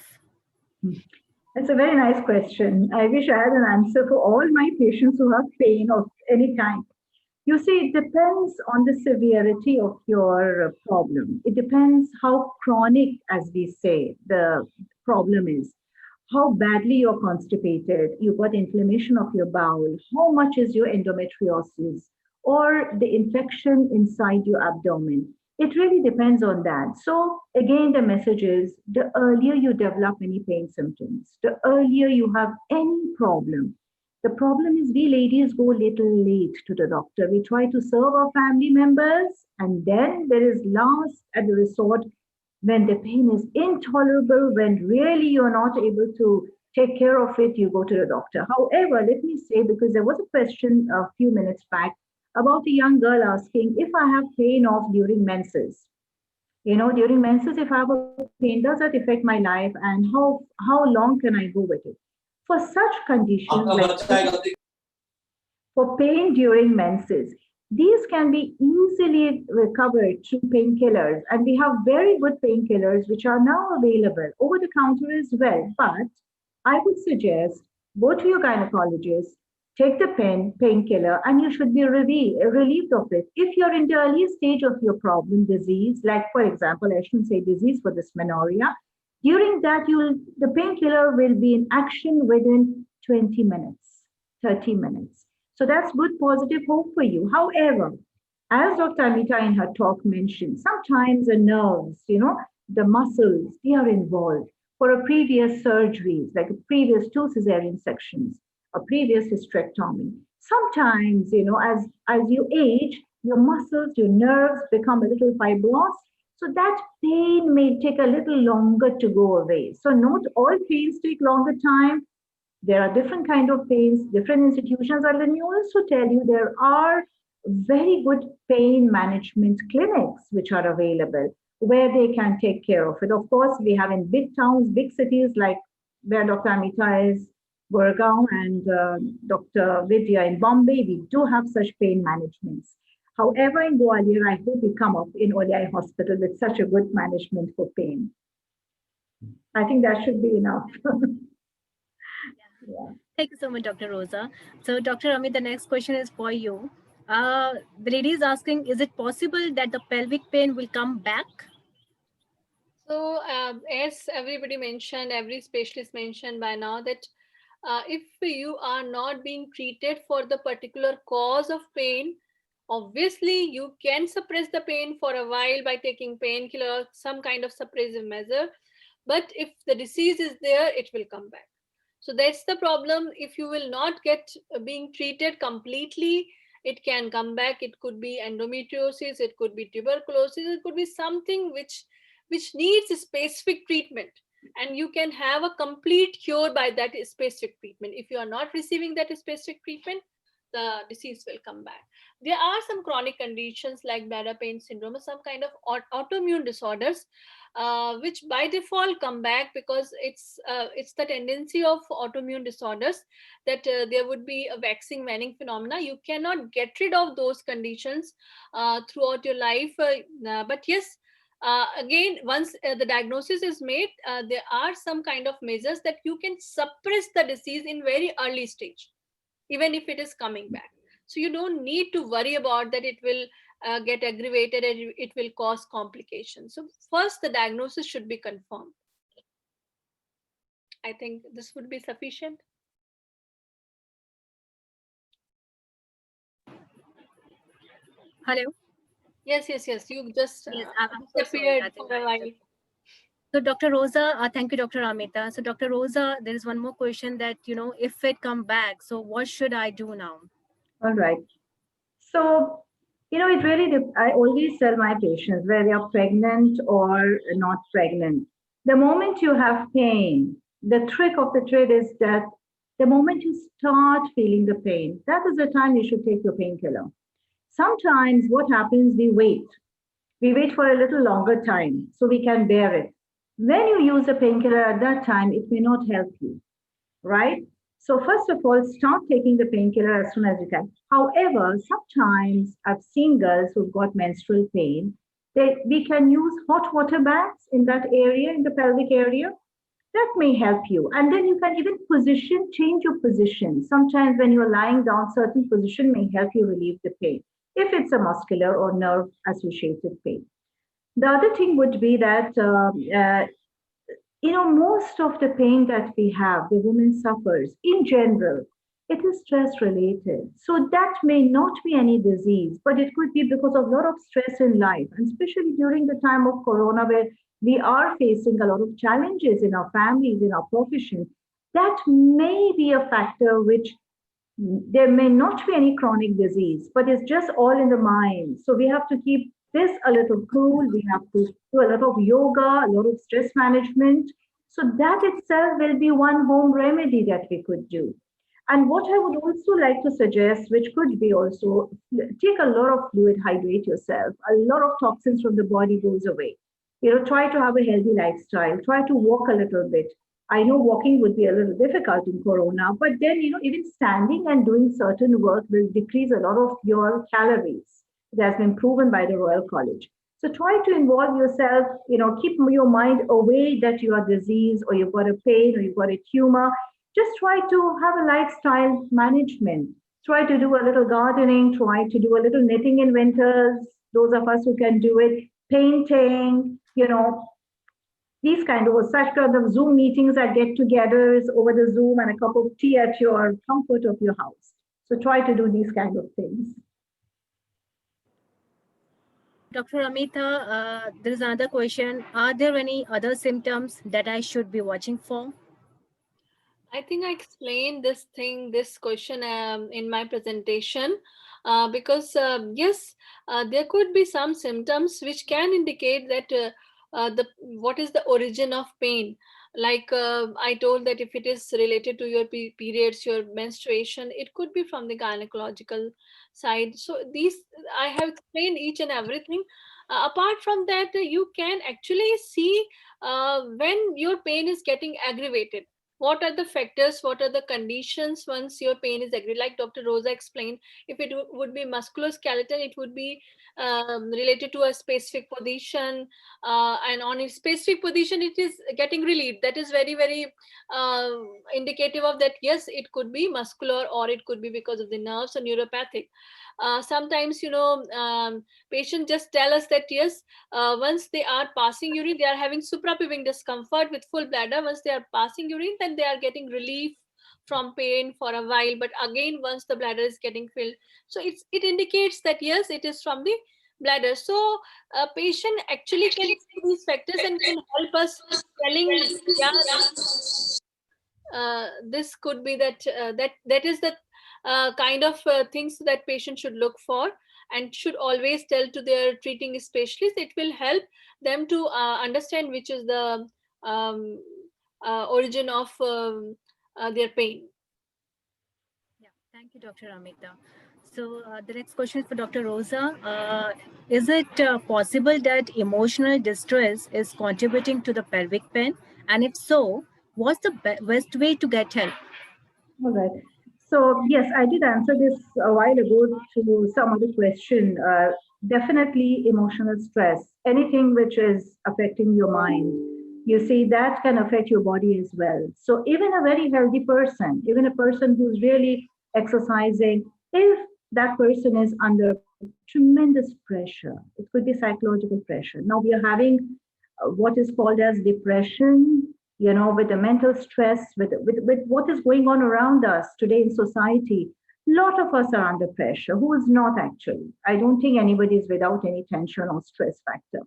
Speaker 4: That's a very nice question. I wish I had an answer for all my patients who have pain of any kind. You see, it depends on the severity of your problem. It depends how chronic, as we say, the problem is. How badly you're constipated, you've got inflammation of your bowel, how much is your endometriosis, or the infection inside your abdomen. It really depends on that. So, again, the message is the earlier you develop any pain symptoms, the earlier you have any problem, The problem is we ladies go little late to the doctor. We try to serve our family members, and then there is last at the resort when the pain is intolerable, when really you're not able to take care of it, you go to the doctor. However, let me say, because there was a question a few minutes back about a young girl asking if I have pain off during menses. During menses, if I have a pain, does that affect my life, and how long can I go with it? For such conditions, like for pain during menses, these can be easily recovered through painkillers, and we have very good painkillers which are now available over the counter as well. But I would suggest go to your gynecologist, take the painkiller, and you should be relieved of it. If you're in the early stage of your problem, disease, like for example, I shouldn't say disease for dysmenorrhea, during that the painkiller will be in action within 20 minutes, 30 minutes. So that's good positive hope for you. However, as Dr. Amita in her talk mentioned, sometimes the nerves, the muscles, they are involved for a previous surgeries, like a previous 2 cesarean sections, a previous hysterectomy. Sometimes, as you age, your muscles, your nerves become a little fibrous. So that pain may take a little longer to go away. So not all pains take longer time. There are different kind of pains, different institutions, and let me also tell you there are very good pain management clinics which are available where they can take care of it. Of course, we have in big towns, big cities like where Dr. Amita is, Gurgaon, and Dr. Vidya in Bombay, we do have such pain managements. However, in Gwalior, I hope we come up in ODI Hospital with such a good management for pain. I think that should be enough.
Speaker 1: Yeah. Thank you so much, Dr. Rosa. So, Dr. Amit, the next question is for you. The lady is asking, is it possible that the pelvic pain will come back?
Speaker 3: So, as everybody mentioned, every specialist mentioned by now that if you are not being treated for the particular cause of pain, obviously you can suppress the pain for a while by taking painkiller, some kind of suppressive measure. But if the disease is there, it will come back. So that's the problem. If you will not get being treated completely, it can come back. It could be endometriosis, it could be tuberculosis, it could be something which needs a specific treatment, and you can have a complete cure by that specific treatment. If you are not receiving that specific treatment, the disease will come back. There are some chronic conditions like bladder pain syndrome, some kind of autoimmune disorders, which by default come back because it's the tendency of autoimmune disorders that there would be a waxing waning phenomena. You cannot get rid of those conditions throughout your life, but yes, again, once the diagnosis is made, there are some kind of measures that you can suppress the disease in very early stage, even if it is coming back. So you don't need to worry about that it will get aggravated and it will cause complications. So first, the diagnosis should be confirmed. I think this would be sufficient.
Speaker 1: Hello?
Speaker 3: Yes. You just
Speaker 1: Yes,
Speaker 3: disappeared for a while.
Speaker 1: So, Dr. Rosa, thank you, Dr. Amita. So, Dr. Rosa, there is one more question that, if it come back, so what should I do now?
Speaker 4: All right. So, it really, I always tell my patients whether they are pregnant or not pregnant. The moment you have pain, the trick of the trade is that the moment you start feeling the pain, that is the time you should take your painkiller. Sometimes what happens, we wait. We wait for a little longer time so we can bear it. When you use a painkiller at that time, it may not help you, right? So first of all, start taking the painkiller as soon as you can. However, sometimes I've seen girls who've got menstrual pain. We can use hot water baths in that area, in the pelvic area. That may help you. And then you can even change your position. Sometimes when you're lying down, certain position may help you relieve the pain, if it's a muscular or nerve associated pain. The other thing would be that most of the pain that we have, the woman suffers in general, it is stress related. So that may not be any disease, but it could be because of a lot of stress in life, and especially during the time of Corona, where we are facing a lot of challenges in our families, in our profession. That may be a factor which there may not be any chronic disease, but it's just all in the mind. So we have to keep this a little cool. We have to do a lot of yoga, a lot of stress management. So that itself will be one home remedy that we could do. And what I would also like to suggest, which could be also, take a lot of fluid, hydrate yourself. A lot of toxins from the body goes away. Try to have a healthy lifestyle. Try to walk a little bit. I know walking would be a little difficult in Corona, but then, even standing and doing certain work will decrease a lot of your calories. It has been proven by the Royal College. So try to involve yourself, keep your mind away that you are diseased or you've got a pain or you've got a tumor. Just try to have a lifestyle management. Try to do a little gardening, try to do a little knitting in winters, those of us who can do it, painting, these kind of such kind of Zoom meetings and get-togethers over the Zoom and a cup of tea at your comfort of your house. So try to do these kind of things.
Speaker 1: Dr. Amita, there is another question. Are there any other symptoms that I should be watching for?
Speaker 3: I think I explained this question in my presentation because yes, there could be some symptoms which can indicate that what is the origin of pain. Like I told that if it is related to your periods, your menstruation, it could be from the gynecological side. So these I have explained each and everything. Apart from that, you can actually see when your pain is getting aggravated. What are the factors, what are the conditions once your pain is aggravated? Like Dr. Rosa explained, if it would be musculoskeletal, it would be related to a specific position, and on a specific position it is getting relieved. That is very, very indicative of that, yes, it could be muscular or it could be because of the nerves or neuropathic. Sometimes patients just tell us that yes, once they are passing urine, they are having suprapubic discomfort with full bladder. Once they are passing urine, then they are getting relief from pain for a while, but again once the bladder is getting filled, so it indicates that yes, it is from the bladder. So a patient actually can see these factors and can help us telling, yeah, this could be that is the kind of things that patients should look for and should always tell to their treating specialist. It will help them to understand which is the origin of their pain.
Speaker 1: Yeah, thank you, Dr. Amita. So the next question is for Dr. Rosa. Is it possible that emotional distress is contributing to the pelvic pain? And if so, what's the best way to get help?
Speaker 4: All right. So yes, I did answer this a while ago to some other question. Definitely emotional stress, anything which is affecting your mind, you see that can affect your body as well. So even a very healthy person, even a person who's really exercising, if that person is under tremendous pressure, it could be psychological pressure. Now we are having what is called as depression, with the mental stress, with what is going on around us today in society. A lot of us are under pressure. Who is not actually? I don't think anybody is without any tension or stress factor.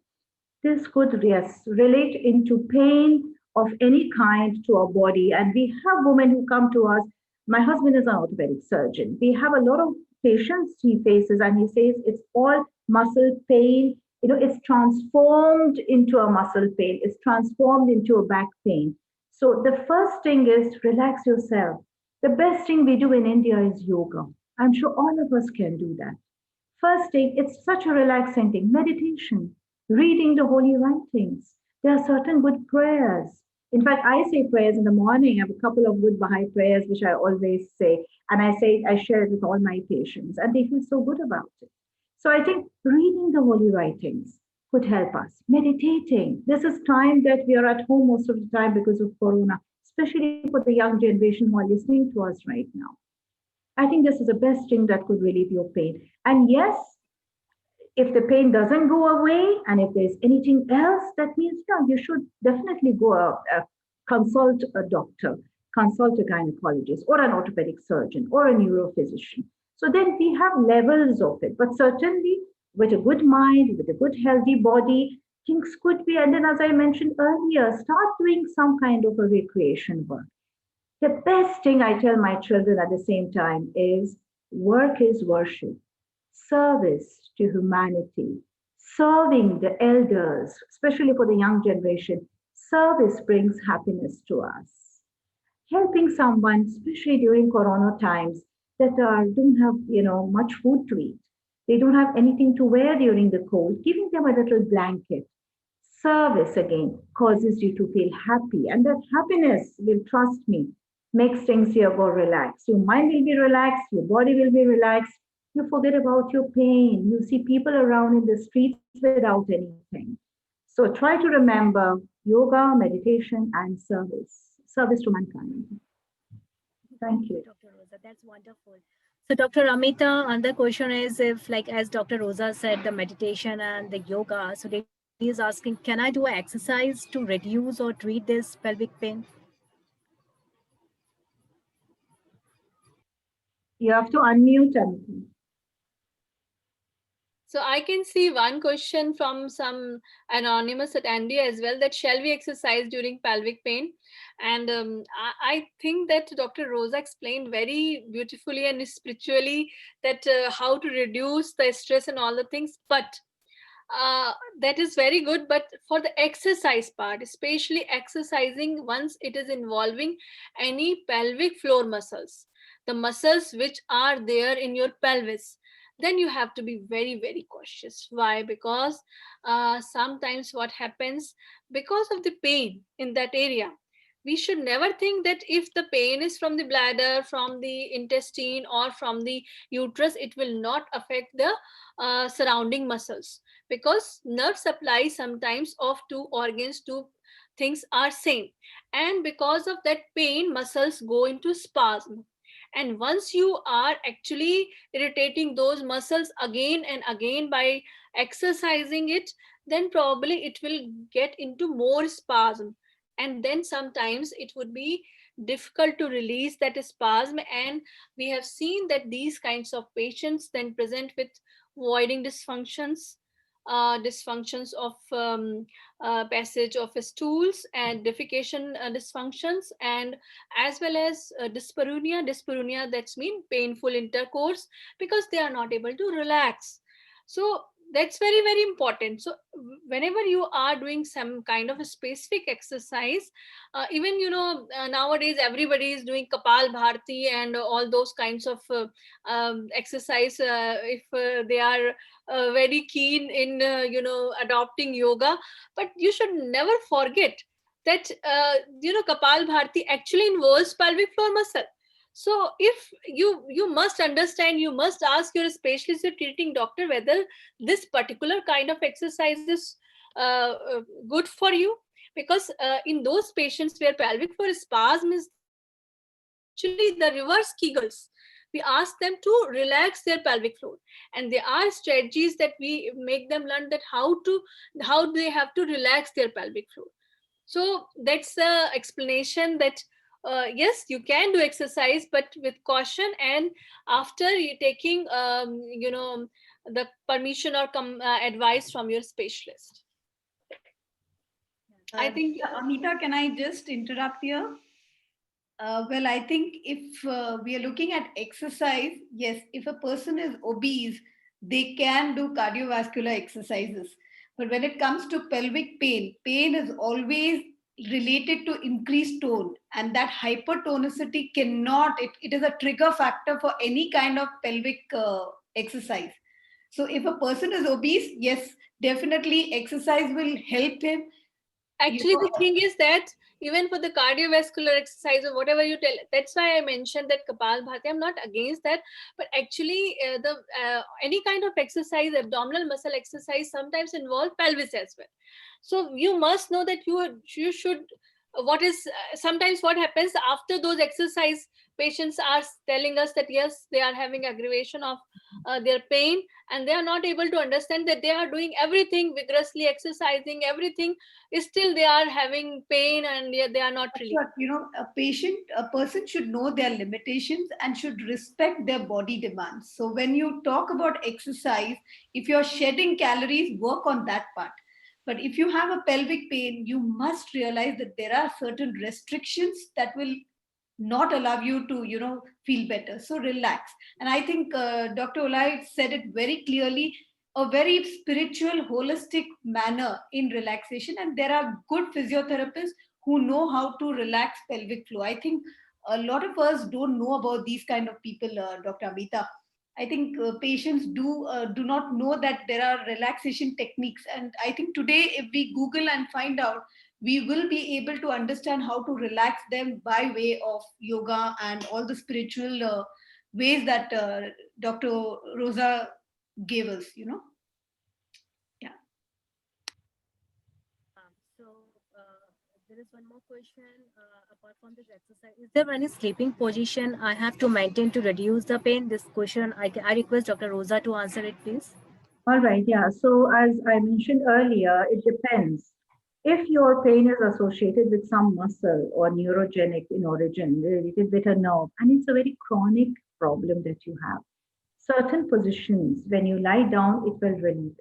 Speaker 4: This could, yes, relate into pain of any kind to our body. And we have women who come to us. My husband is an orthopedic surgeon. We have a lot of patients he faces, and he says it's all muscle pain. It's transformed into a muscle pain. It's transformed into a back pain. So the first thing is relax yourself. The best thing we do in India is yoga. I'm sure all of us can do that. First thing, it's such a relaxing thing. Meditation, reading the holy writings. There are certain good prayers. In fact, I say prayers in the morning. I have a couple of good Baha'i prayers, which I always say. And I share it with all my patients, and they feel so good about it. So I think reading the holy writings could help us. Meditating. This is time that we are at home most of the time because of Corona, especially for the young generation who are listening to us right now. I think this is the best thing that could relieve your pain. And yes, if the pain doesn't go away, and if there's anything else, that means you should definitely go consult a doctor, consult a gynecologist or an orthopedic surgeon or a neurophysician. So then we have levels of it, but certainly with a good mind, with a good healthy body, things could be. And then, as I mentioned earlier, start doing some kind of a recreation work. The best thing I tell my children at the same time is work is worship, service to humanity, serving the elders, especially for the young generation. Service brings happiness to us. Helping someone, especially during Corona times, that don't have much food to eat. They don't have anything to wear during the cold. Giving them a little blanket. Service again causes you to feel happy, and that happiness will, trust me, makes things here go relaxed. Your mind will be relaxed, your body will be relaxed. You forget about your pain. You see people around in the streets without anything. So try to remember yoga, meditation, and service to mankind. Thank you.
Speaker 1: Dr. Rosa, that's wonderful. So, Dr. Amita, another question is if, like, as Dr. Rosa said, the meditation and the yoga, so lady is asking, can I do an exercise to reduce or treat this pelvic pain?
Speaker 4: You have to unmute everything.
Speaker 3: So I can see one question from some anonymous attendee as well, that shall we exercise during pelvic pain? And I think that Dr. Rosa explained very beautifully and spiritually that how to reduce the stress and all the things. But that is very good. But for the exercise part, especially exercising once it is involving any pelvic floor muscles, the muscles which are there in your pelvis, then you have to be very, very cautious. Why? Because sometimes what happens, because of the pain in that area, we should never think that if the pain is from the bladder, from the intestine, or from the uterus, it will not affect the surrounding muscles, because nerve supply sometimes of two organs, two things are same, and because of that pain, muscles go into spasm. And once you are actually irritating those muscles again and again by exercising it, then probably it will get into more spasm, and then sometimes it would be difficult to release that spasm. And we have seen that these kinds of patients then present with voiding dysfunctions, dysfunctions of passage of stools, and defecation dysfunctions, and as well as dyspareunia, that's mean painful intercourse, because they are not able to relax. So that's very, very important. So whenever you are doing some kind of a specific exercise, even nowadays everybody is doing Kapal Bharti and all those kinds of exercise, if they are very keen in adopting yoga. But you should never forget that Kapal Bharti actually involves pelvic floor muscle. So if you must understand, you must ask your specialist, your treating doctor, whether this particular kind of exercise is good for you. Because in those patients where pelvic floor spasm is there, actually the reverse Kegels, we ask them to relax their pelvic floor, and there are strategies that we make them learn, that how they have to relax their pelvic floor. So that's the explanation, that yes, you can do exercise, but with caution, and after you taking the permission or advice from your specialist. I think
Speaker 2: Amita, can I just interrupt here? Well, I think if we are looking at exercise, yes, if a person is obese, they can do cardiovascular exercises. But when it comes to pelvic pain, pain is always related to increased tone, and that hypertonicity cannot, it is a trigger factor for any kind of pelvic exercise. So if a person is obese, yes, definitely exercise will help him.
Speaker 3: Actually, the thing is that even for the cardiovascular exercise or whatever you tell, that's why I mentioned that Kapal Bharti. I'm not against that, but actually, the any kind of exercise, abdominal muscle exercise, sometimes involve pelvis as well. So you must know that you should. What is sometimes what happens after those exercise, patients are telling us that yes, they are having aggravation of their pain, and they are not able to understand that they are doing everything vigorously, exercising everything, still they are having pain, and they are not really.
Speaker 2: A person should know their limitations and should respect their body demands. So when you talk about exercise, if you're shedding calories, work on that part. But if you have a pelvic pain, you must realize that there are certain restrictions that will not allow you to, you know, feel better. So relax. And I think Dr. Ulai said it very clearly, a very spiritual, holistic manner in relaxation. And there are good physiotherapists who know how to relax pelvic floor. I think a lot of us don't know about these kind of people, Dr. Amita. I think patients do not know that there are relaxation techniques. And I think today, if we Google and find out, we will be able to understand how to relax them by way of yoga and all the spiritual ways that Dr. Rosa gave us, you know. Yeah.
Speaker 1: So there is one more question. Apart from this exercise, is there any sleeping position I have to maintain to reduce the pain? This question, I request Dr. Rosa to answer it, please.
Speaker 4: All right, yeah. So as I mentioned earlier, it depends. If your pain is associated with some muscle or neurogenic in origin, related with a nerve, and it's a very chronic problem that you have, certain positions, when you lie down, it will relieve it.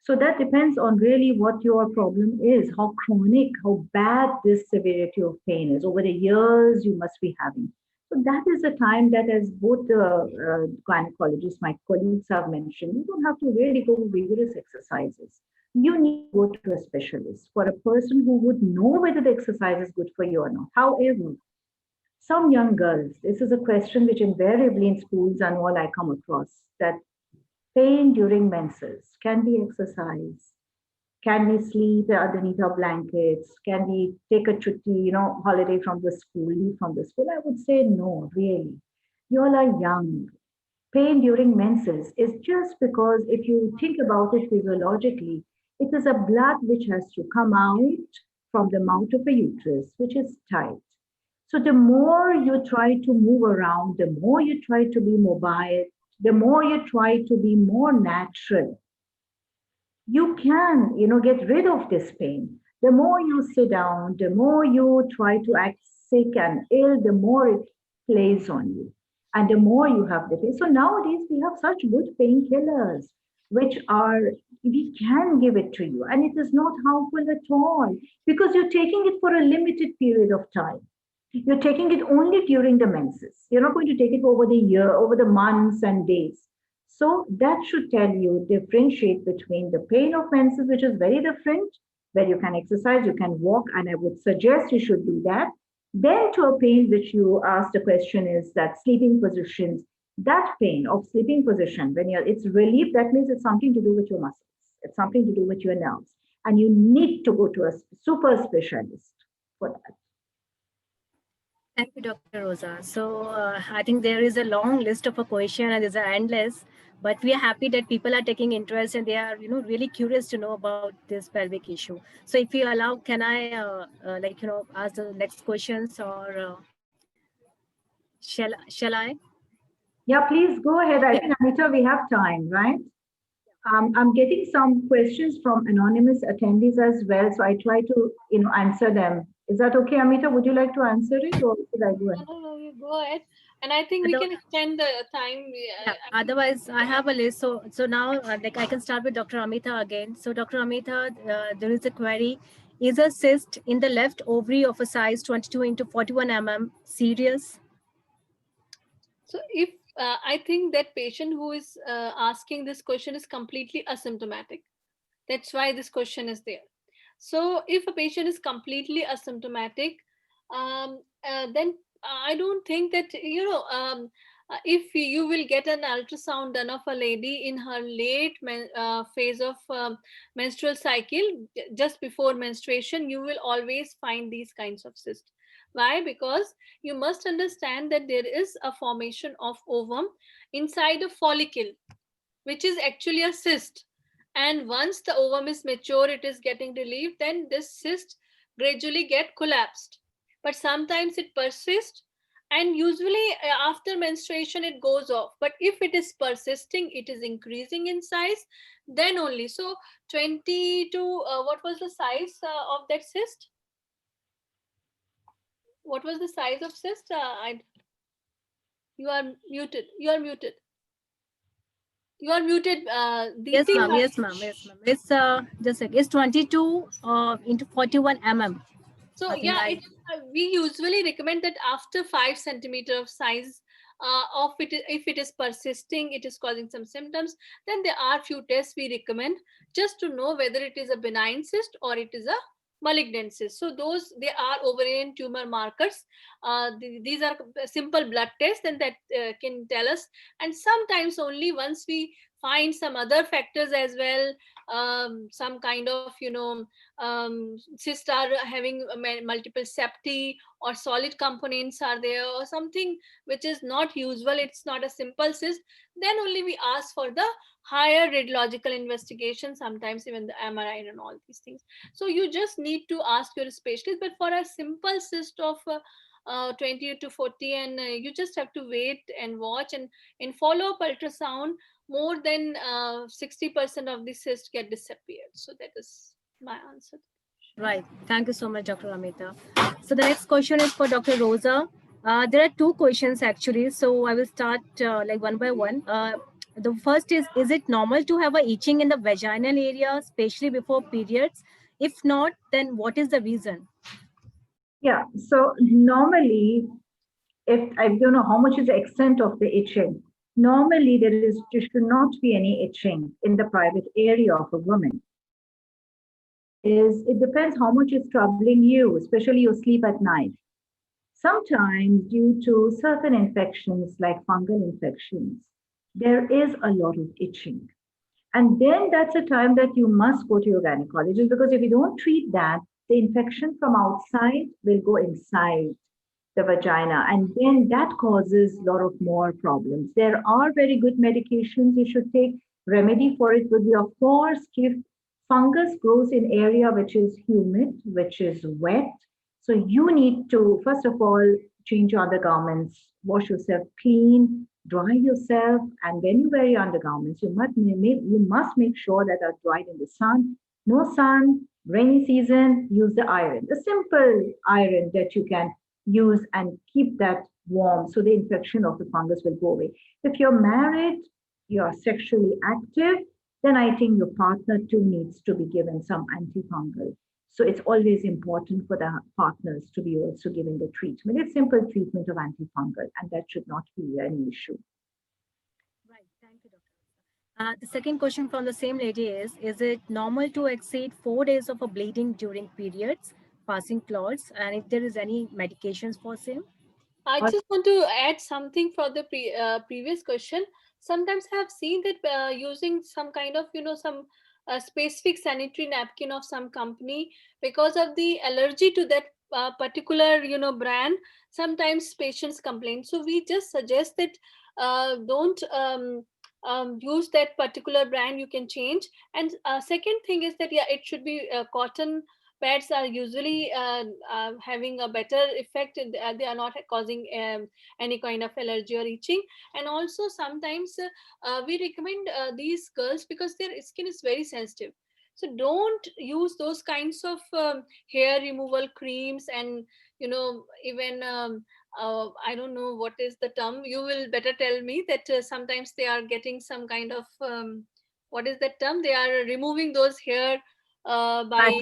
Speaker 4: So that depends on really what your problem is, how chronic, how bad this severity of pain is over the years you must be having. So that is a time that, as both the gynecologists, my colleagues have mentioned, you don't have to really go vigorous exercises. You need to go to a specialist for a person who would know whether the exercise is good for you or not. However, some young girls, this is a question which invariably in schools and all I come across, that pain during menses, can we exercise? Can we sleep underneath our blankets? Can we take a chutti, holiday from the school, leave from the school? I would say no, really. You all are young. Pain during menses is just because if you think about it physiologically, it is a blood which has to come out from the mouth of a uterus, which is tight. So the more you try to move around, the more you try to be mobile, the more you try to be more natural, you can, get rid of this pain. The more you sit down, the more you try to act sick and ill, the more it plays on you. And the more you have the pain. So nowadays we have such good painkillers, which are, we can give it to you. And it is not harmful at all because you're taking it for a limited period of time. You're taking it only during the menses. You're not going to take it over the year, over the months and days. So that should tell you, differentiate between the pain of menses, which is very different, where you can exercise, you can walk, and I would suggest you should do that. Then to a pain which you asked the question is that sleeping positions, that pain of sleeping position, when it's relief, that means it's something to do with your muscles. It's something to do with your nerves. And you need to go to a super specialist for that.
Speaker 1: Thank you, Dr. Rosa. So I think there is a long list of a question and it's endless, but we are happy that people are taking interest and they are, really curious to know about this pelvic issue. So if you allow, can I, ask the next questions or shall I?
Speaker 4: Yeah, please go ahead. I think, Anita, we have time, right? I'm getting some questions from anonymous attendees as well, so I try to, answer them. Is that okay, Amita? Would you like to answer it, or should I go ahead?
Speaker 3: No, you go ahead. And I think we can extend the time.
Speaker 1: Yeah, otherwise, I have a list. So now, I can start with Dr. Amita again. So Dr. Amita, there is a query. Is a cyst in the left ovary of a size 22 into 41 mm serious?
Speaker 3: So if I think that patient who is asking this question is completely asymptomatic. That's why this question is there. So if a patient is completely asymptomatic, then I don't think that, if you will get an ultrasound done of a lady in her late phase of menstrual cycle, just before menstruation, you will always find these kinds of cysts. Why? Because you must understand that there is a formation of ovum inside a follicle, which is actually a cyst. And once the ovum is mature, it is getting relieved, then this cyst gradually get collapsed. But sometimes it persists, and usually after menstruation it goes off. But if it is persisting, it is increasing in size, then only. So 20 to what was the size of that cyst? What was the size of cyst? You are muted. You are muted. You are muted.
Speaker 1: Yes, ma'am. Yes, ma'am. Yes, ma'am. It's just like it's 22 into 41 mm.
Speaker 3: So
Speaker 1: I think
Speaker 3: yeah, we usually recommend that after 5 centimeter of size of it, if it is persisting, it is causing some symptoms, then there are few tests we recommend just to know whether it is a benign cyst or it is a malignant cyst. So those, they are ovarian tumor markers. These are simple blood tests, and that can tell us. And sometimes only once we find some other factors as well, some kind of, cysts are having multiple septi, or solid components are there, or something which is not usual, it's not a simple cyst, then only we ask for the higher radiological investigation, sometimes even the MRI and all these things. So you just need to ask your specialist. But for a simple cyst of 20 to 40, and you just have to wait and watch, and in follow-up ultrasound, more than 60% of the cysts get disappeared. So that is my answer.
Speaker 1: Right. Thank you so much, Dr. Amita. So the next question is for Dr. Rosa. There are two questions actually. So I will start like one by one. The first is it normal to have a itching in the vaginal area, especially before periods? If not, then what is the reason?
Speaker 4: Yeah, so normally, if I don't know how much is the extent of the itching, normally there should not be any itching in the private area of a woman. It depends how much is troubling you, especially your sleep at night. Sometimes, due to certain infections like fungal infections, there is a lot of itching. And then that's a time that you must go to your gynecologist, because if you don't treat that, the infection from outside will go inside the vagina, and then that causes a lot of more problems. There are very good medications you should take. Remedy for it would be, of course, if fungus grows in area which is humid, which is wet, so you need to, first of all, change your undergarments, wash yourself clean, dry yourself, and when you wear your undergarments, you must make sure that are dried in the sun. No sun, rainy season, use the iron, the simple iron that you can use, and keep that warm so the infection of the fungus will go away. If you're married, you're sexually active, then I think your partner too needs to be given some antifungal. So it's always important for the partners to be also given the treatment. It's simple treatment of antifungal, and that should not be any issue.
Speaker 1: Right. Thank you, Doctor. The second question from the same lady is it normal to exceed 4 days of a bleeding during periods, passing clots, and if there is any medications for same?
Speaker 3: I just want to add something for the previous question. Sometimes I have seen that using some kind of, some specific sanitary napkin of some company, because of the allergy to that particular, brand, sometimes patients complain. So we just suggest that don't use that particular brand. You can change. And second thing is that, yeah, it should be cotton pads are usually having a better effect. They are not causing any kind of allergy or itching. And also sometimes we recommend these girls, because their skin is very sensitive, so don't use those kinds of hair removal creams, and even I don't know what is the term, you will better tell me, that sometimes they are getting some kind of what is that term, they are removing those hair by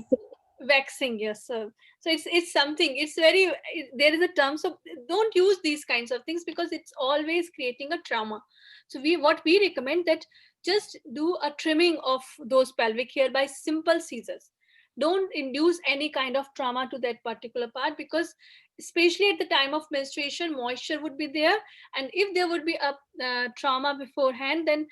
Speaker 3: waxing. Yes, so it's something, it's very, there is a term. So don't use these kinds of things, because it's always creating a trauma. So what we recommend, that just do a trimming of those pelvic hair by simple scissors. Don't induce any kind of trauma to that particular part, because especially at the time of menstruation, moisture would be there, and if there would be a trauma beforehand, then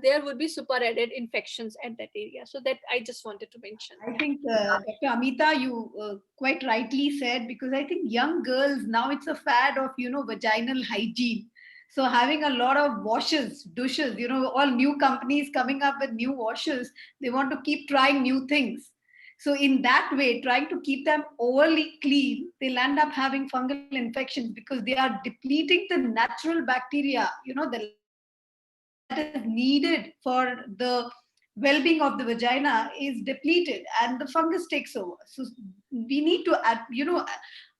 Speaker 3: there would be super added infections at that area. So that I just wanted to mention.
Speaker 2: I think, Dr. Amita, you quite rightly said, because I think young girls now, it's a fad of, vaginal hygiene. So having a lot of washes, douches, all new companies coming up with new washes, they want to keep trying new things. So in that way, trying to keep them overly clean, they'll end up having fungal infections, because they are depleting the natural bacteria, that is needed for the well-being of the vagina is depleted, and the fungus takes over. So we need to,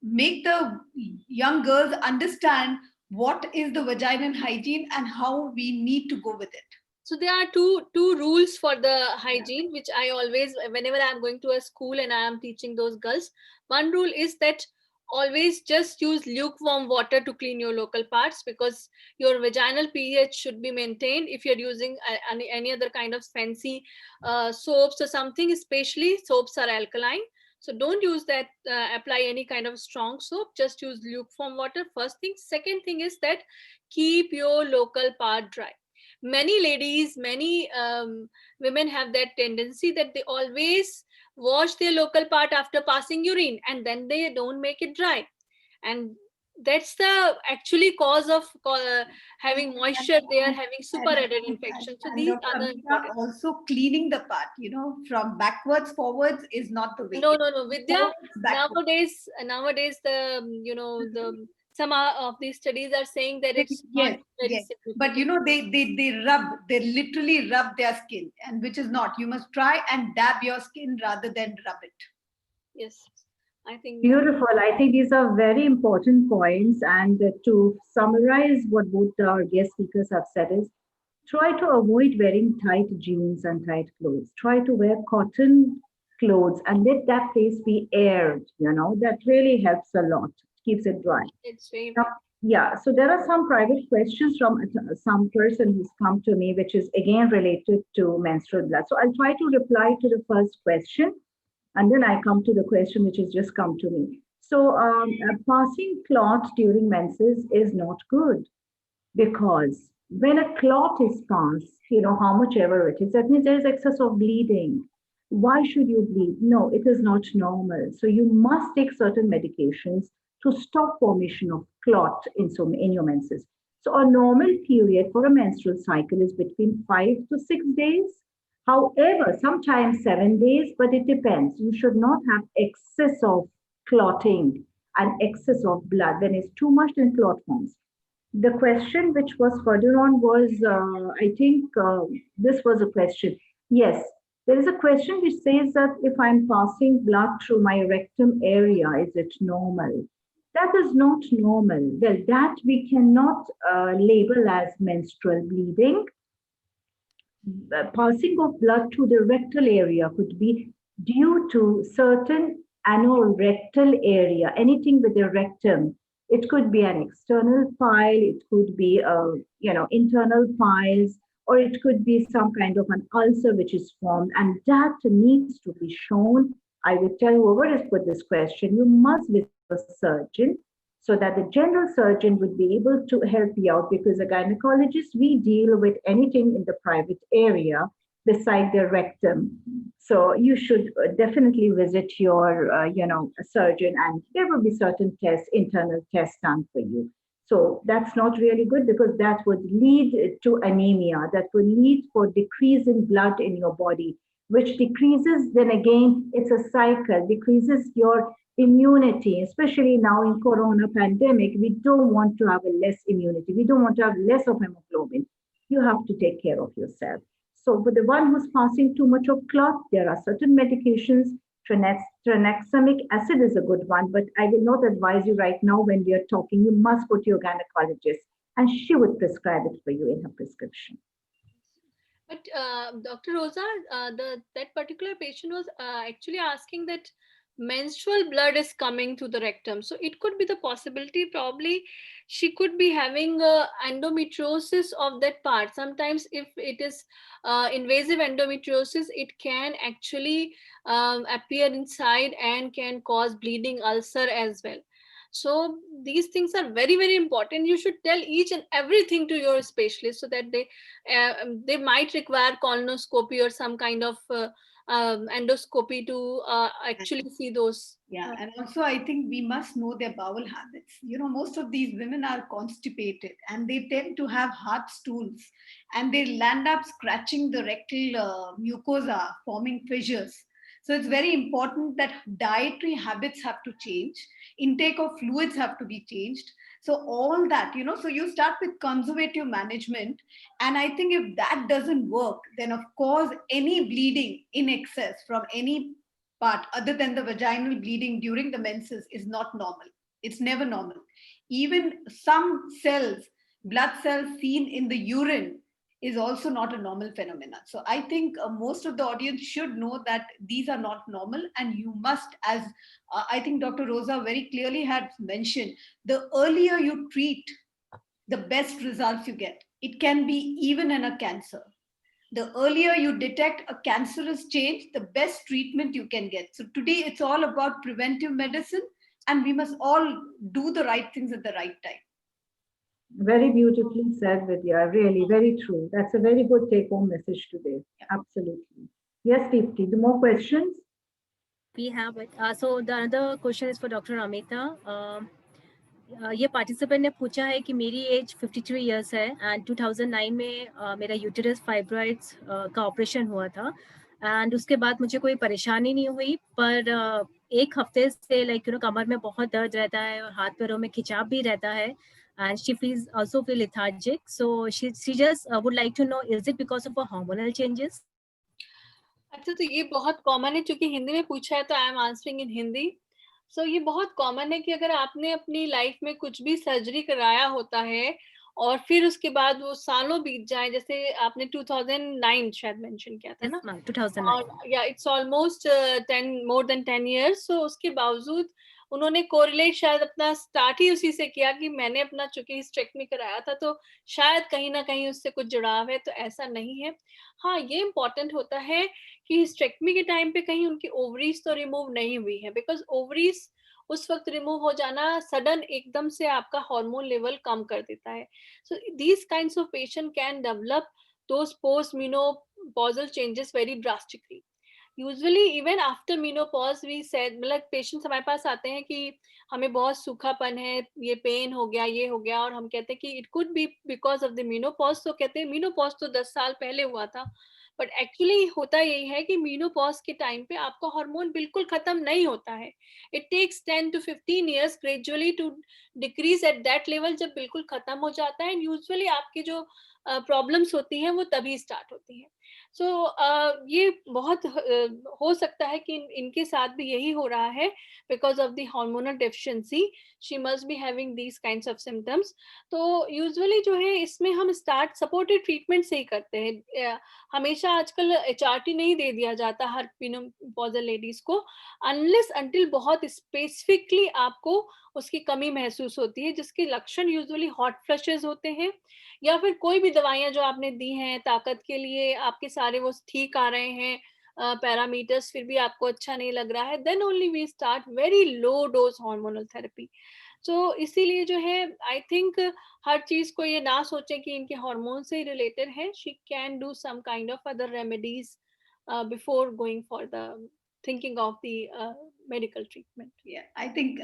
Speaker 2: make the young girls understand what is the vaginal hygiene and how we need to go with it.
Speaker 3: So there are two rules for the hygiene, which I always, whenever I'm going to a school and I am teaching those girls, one rule is that always just use lukewarm water to clean your local parts, because your vaginal pH should be maintained. If you're using any other kind of fancy soaps or something, especially soaps are alkaline. So don't use that, apply any kind of strong soap, just use lukewarm water, first thing. Second thing is that keep your local part dry. Many ladies, many women have that tendency that they always wash their local part after passing urine and then they don't make it dry, and that's the actually cause of having moisture there, having super added infection. So these
Speaker 2: Dr.
Speaker 3: are the
Speaker 2: Amita,
Speaker 3: important.
Speaker 2: also cleaning the part, you know, from backwards forwards is not the way.
Speaker 3: No, Vidya,
Speaker 2: Forwards, backwards.
Speaker 3: nowadays the the some of these studies are saying that it's not
Speaker 2: Yes,
Speaker 3: very
Speaker 2: yes.
Speaker 3: significant.
Speaker 2: But you know, they literally rub their skin, and which is not. You must try and dab your skin rather than rub it.
Speaker 3: Yes, I think
Speaker 4: Beautiful. I think these are very important points. And to summarize what both our guest speakers have said is try to avoid wearing tight jeans and tight clothes. Try to wear cotton clothes and let that place be aired. You know, that really helps a lot, keeps it dry.
Speaker 3: it's very
Speaker 4: Now, yeah, so there are some private questions from some person who's come to me, which is again related to menstrual blood. So I'll try to reply to the first question, and then I come to the question which has just come to me. So, passing clot during menses is not good because when a clot is passed, you know, how much ever it is, that means there is excess of bleeding. Why should you bleed? No, it is not normal. So you must take certain medications to stop formation of clot in your menses. So a normal period for a menstrual cycle is between 5 to 6 days. However, sometimes 7 days, but it depends. You should not have excess of clotting and excess of blood. When it's too much, then clot forms. The question which was further on was, I think this was a question. Yes, there is a question which says that if I'm passing blood through my rectum area, is it normal? That is not normal. Well, that we cannot label as menstrual bleeding. Passing of blood to the rectal area could be due to certain anorectal area, anything with the rectum. It could be an external pile, it could be internal piles, or it could be some kind of an ulcer which is formed, and that needs to be shown. I would tell whoever has put this question, you must visit a surgeon so that the general surgeon would be able to help you out, because a gynecologist, we deal with anything in the private area beside the rectum. So you should definitely visit your, surgeon, and there will be certain tests, internal tests done for you. So that's not really good because that would lead to anemia, that would lead for decrease in blood in your body, which decreases, then again, it's a cycle, decreases your immunity, especially now in corona pandemic. We don't want to have a less immunity. We don't want to have less of hemoglobin. You have to take care of yourself. So for the one who's passing too much of clot, there are certain medications. Tranexamic acid is a good one, but I will not advise you right now when we are talking. You must go to your gynecologist and she would prescribe it for you in her prescription.
Speaker 3: But Dr. Rosa, that particular patient was actually asking that menstrual blood is coming to the rectum. So it could be the possibility, probably she could be having endometriosis of that part. Sometimes if it is invasive endometriosis, it can actually appear inside and can cause bleeding, ulcer as well. So these things are very, very important. You should tell each and everything to your specialist so that they might require colonoscopy or some kind of endoscopy to actually see those.
Speaker 2: Yeah, and also I think we must know their bowel habits. You know, most of these women are constipated and they tend to have hard stools and they land up scratching the rectal mucosa, forming fissures. So it's very important that dietary habits have to change, intake of fluids have to be changed. So all that, you know, so you start with conservative management. And I think if that doesn't work, then of course, any bleeding in excess from any part other than the vaginal bleeding during the menses is not normal. It's never normal. Even some cells, blood cells seen in the urine, is also not a normal phenomenon. So I think most of the audience should know that these are not normal, and you must, as I think Dr. Rosa very clearly had mentioned, the earlier you treat, the best results you get. It can be even in a cancer. The earlier you detect a cancerous change, the best treatment you can get. So today it's all about preventive medicine, and we must all do the right things at the right time.
Speaker 4: Very beautifully said, Vidya. Really, very true. That's a very good take-home message today. Absolutely. Yes, Deepti, the more questions?
Speaker 1: We have it. So the another question is for Dr. Amita. ये participant ने पूछा है कि मेरी as 53 years है and 2009 में मेरा uterus fibroids का ऑपरेशन हुआ था एंड उसके बाद मुझे कोई परेशानी नहीं हुई, पर एक हफ्ते से लाइक कमर में बहुत दर्द रहता है और हाथ पैरों में खिंचाव भी रहता है and she feels also feel lethargic, so she just would like to know, is it because of a hormonal changes?
Speaker 3: अच्छा, तो ये बहुत कॉमन है, क्योंकि हिंदी में पूछा है तो I am answering in Hindi. So ये बहुत कॉमन है कि अगर आपने अपनी लाइफ में कुछ भी सर्जरी कराया होता है और फिर उसके बाद वो सालों बीत जाए, जैसे आपने 2009 शायद मेंशन किया था ना,
Speaker 1: 2009.
Speaker 3: और या it's almost 10 more than 10 years. So उसके बावजूद उन्होंने कोरिलेट शायद अपना स्टार्ट ही उसी से किया कि मैंने अपना चूंकि हिस्टेक्टमी कराया था तो शायद कहीं ना कहीं उससे कुछ जुड़ाव है. तो ऐसा नहीं है. हाँ, ये इम्पोर्टेंट होता है कि हिस्टेक्टमी के टाइम पे कहीं उनकी ओवरीज तो रिमूव नहीं हुई है, बिकॉज ओवरीज उस वक्त रिमूव हो जाना सडन एकदम से आपका हार्मोन लेवल कम कर देता है. So these kinds of patient can develop those post menopausal changes very drastically. Usually even after menopause we said, मतलब पेशेंट्स हमारे पास आते हैं कि हमें बहुत सूखापन है, ये पेन हो गया, ये हो गया, और हम कहते हैं कि it could B because of the menopause. तो कहते हैं मेनोपॉज तो 10 साल पहले हुआ था, बट एक्चुअली होता यही है कि मेनोपॉज के टाइम पे आपका हार्मोन बिल्कुल खत्म नहीं होता है. It takes 10 to 15 years gradually to decrease at that level, जब बिल्कुल खत्म हो जाता है. एंड यूजुअली आपकी जो प्रॉब्लम्स होती हैं वो तभी स्टार्ट होती हैं. सो ये बहुत हो सकता है कि इनके साथ भी यही हो रहा है, because of the hormonal deficiency she must be having these kinds of symptoms. तो यूजुअली जो है इसमें हम स्टार्ट सपोर्टेड ट्रीटमेंट से ही करते हैं. हमेशा आजकल HRT नहीं दे दिया जाता हर मेनोपॉजल लेडीज को, अनलेस अंटिल बहुत स्पेसिफिकली आपको उसकी कमी महसूस होती है, जिसके लक्षण यूजुअली हॉट फ्लशेस होते हैं, या फिर कोई भी दवाइयां जो आपने दी हैं ताकत के लिए, आपके सारे वो ठीक आ रहे हैं पैरामीटर्स, फिर भी आपको अच्छा नहीं लग रहा है, then only we start very low dose hormonal therapy. So इसीलिए जो है आई थिंक हर चीज को ये ना सोचें कि इनके हार्मोन से रिलेटेड है. She can do some kind of other remedies before going for the thinking of the medical treatment.
Speaker 2: Yeah, I think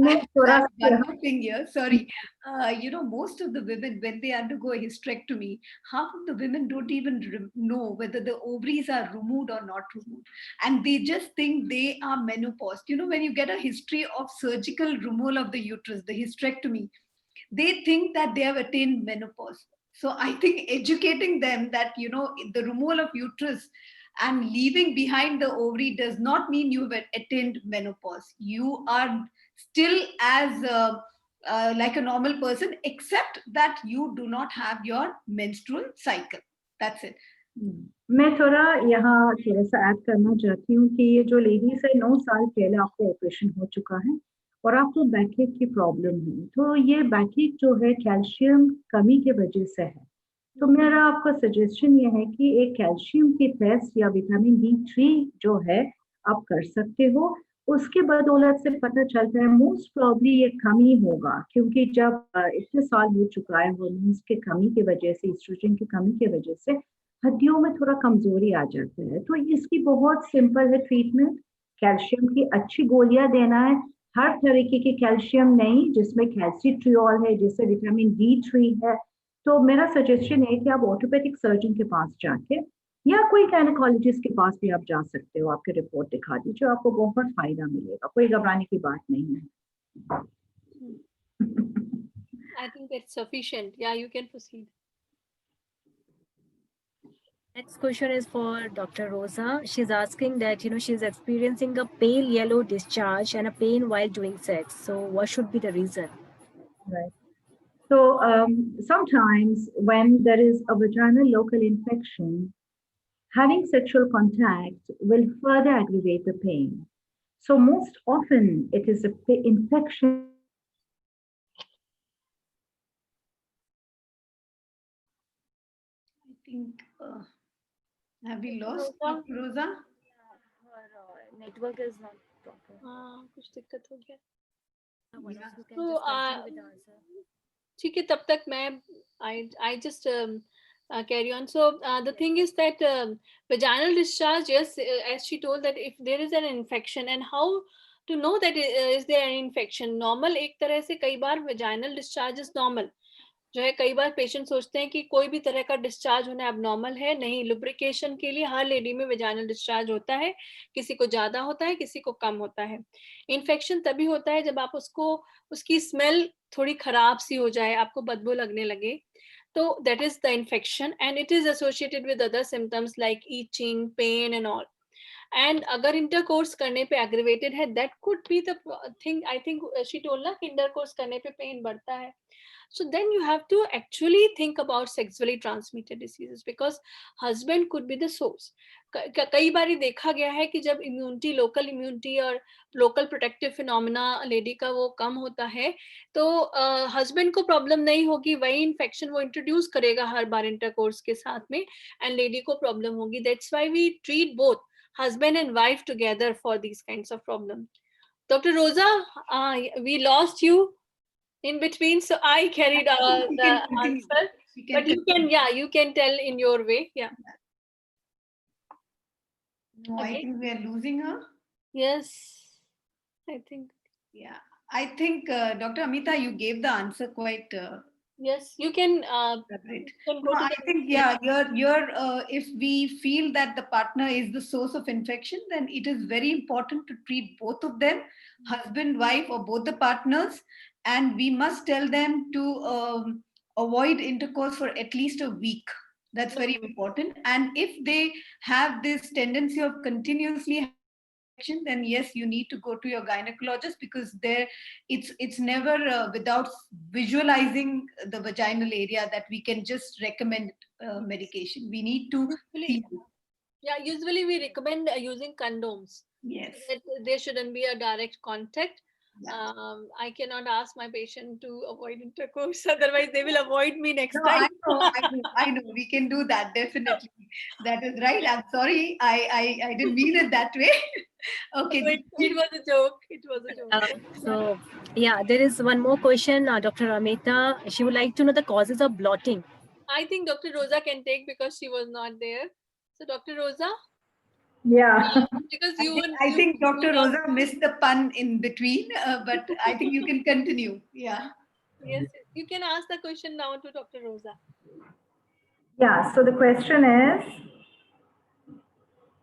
Speaker 4: मैं थोड़ा
Speaker 2: one more thing here. Sorry, most of the women, when they undergo a hysterectomy, half of the women don't even know whether the ovaries are removed or not removed, and they just think they are menopaused. When you get a history of surgical removal of the uterus, the hysterectomy, they think that they have attained menopause. So I think educating them that the removal of uterus and leaving behind the ovary does not mean you have attained menopause. You are still as like a normal person, except that you do not have your menstrual cycle. That's it.
Speaker 4: मैं थोड़ा यहाँ थोड़ा सा add करना चाहती हूँ कि ये जो लेडीज है 9 साल पहले आपको ऑपरेशन हो चुका है और आपको बैकएक की प्रॉब्लम है, तो ये बैकएक जो है कैल्शियम कमी की वजह से है. तो मेरा आपका सजेशन ये है कि एक कैल्शियम की टेस्ट या विटामिन D3 जो है आप कर सकते हो. उसके बदौलत से पता चलता है मोस्ट प्रॉब्ली ये कमी होगा, क्योंकि जब इतने साल हो चुका है हार्मोन्स की कमी की वजह से, एस्ट्रोजन की कमी की वजह से हड्डियों में थोड़ा कमजोरी आ जाता है. तो इसकी बहुत सिंपल है ट्रीटमेंट. कैल्शियम की अच्छी गोलियां देना है, हर तरीके की कैल्शियम नहीं, जिसमें कैल्सिट्रियोल है, जिससे विटामिन D3 है. तो मेरा सजेशन है कि आप ऑर्थोपेडिक सर्जन के पास जाके या कोई गायनेकोलॉजिस्ट के पास भी आप जा सकते हो, आपके रिपोर्ट दिखा दीजिए, आपको बहुत फायदा मिलेगा, कोई घबराने की बात नहीं है.
Speaker 3: I think that's sufficient. Yeah, you can proceed.
Speaker 1: Next question is for Dr. Rosa. She's asking that, she's experiencing a pale yellow discharge and a pain while doing sex. So what should be the reason?
Speaker 4: Right. So sometimes when there is a vaginal local infection, having sexual contact will further aggravate the pain. So most often it is a infection which is causing the pain.
Speaker 2: I think, have we
Speaker 3: Dr.
Speaker 2: lost
Speaker 3: Rosa?
Speaker 2: Dr. Rosa?
Speaker 1: Network is not proper.
Speaker 3: हाँ कुछ दिक्कत हो गया
Speaker 1: One of you can
Speaker 3: तो
Speaker 1: just continue with the answer.
Speaker 3: ठीक है तब तक मैं I just carry on. So the thing is that vaginal discharge, yes, as she told that if there is an infection and how to know that is there an infection. Normal एक तरह से कई बार vaginal discharge is normal. जो है कई बार patient सोचते हैं कि कोई भी तरह का डिस्चार्ज होना एबनॉर्मल है, नहीं, लुब्रिकेशन के लिए हर लेडी में वेजाइनल डिस्चार्ज होता है, किसी को ज्यादा होता है, किसी को कम होता है. इन्फेक्शन तभी होता है जब आप उसको उसकी स्मेल थोड़ी खराब सी हो जाए, आपको बदबू लगने लगे, तो that is the infection and it is associated with other symptoms like itching, pain and all. And अगर इंटरकोर्स करने पे एग्रीवेटेड है, that could be the thing. I think she told ना कि इंटरकोर्स करने पे पेन बढ़ता है. So then you have to actually think about sexually transmitted diseases because husband could be the source. कई बारी देखा गया है कि जब इम्यूनिटी, लोकल इम्यूनिटी और लोकल प्रोटेक्टिव फिनोमिना लेडी का वो कम होता है, तो हस्बैंड को प्रॉब्लम नहीं होगी, वही इन्फेक्शन वो इंट्रोड्यूस करेगा हर बार इंटरकोर्स के साथ में एंड लेडी को प्रॉब्लम होगी. That's why we treat both husband and wife together for these kinds of problems. Dr. Rosa, we lost you in between, so I carried
Speaker 2: We
Speaker 3: the
Speaker 2: can continue.
Speaker 3: answer, but you can, yeah, you can tell in your way. Yeah.
Speaker 2: No, I
Speaker 3: Okay.
Speaker 2: think we are losing her.
Speaker 3: Yes, I think.
Speaker 2: Yeah, I think Dr. Amita, you gave the answer quite
Speaker 3: Yes, you can.
Speaker 2: elaborate.
Speaker 3: Can
Speaker 2: No,
Speaker 3: go to
Speaker 2: I
Speaker 3: the
Speaker 2: think, yeah, if we feel that the partner is the source of infection, then it is very important to treat both of them, husband, wife, or both the partners, and we must tell them to avoid intercourse for at least a week. That's very important. And if they have this tendency of continuously infection, then yes, you need to go to your gynecologist because there it's never without visualizing the vaginal area that we can just recommend medication. We need to see.
Speaker 3: Yeah, usually we recommend using condoms.
Speaker 2: Yes.
Speaker 3: There shouldn't be a direct contact.
Speaker 2: Yeah.
Speaker 3: I cannot ask my patient to avoid intercourse, otherwise they will avoid me next
Speaker 2: No,
Speaker 3: time.
Speaker 2: I know. We can do that definitely. That is right. I'm sorry. I didn't mean it that way. Okay.
Speaker 3: It was a joke. It was a joke.
Speaker 1: So, yeah, there is one more question, Dr. Amita. She would like to know the causes of blotting.
Speaker 3: I think Dr. Rosa can take because she was not there. So, Dr. Rosa?
Speaker 4: Yeah.
Speaker 3: Because
Speaker 2: I think Dr. Rosa missed the pun in between, but I think you can continue. Yeah.
Speaker 3: Yes, you can ask the question now to Dr. Rosa.
Speaker 4: Yeah, so the question is,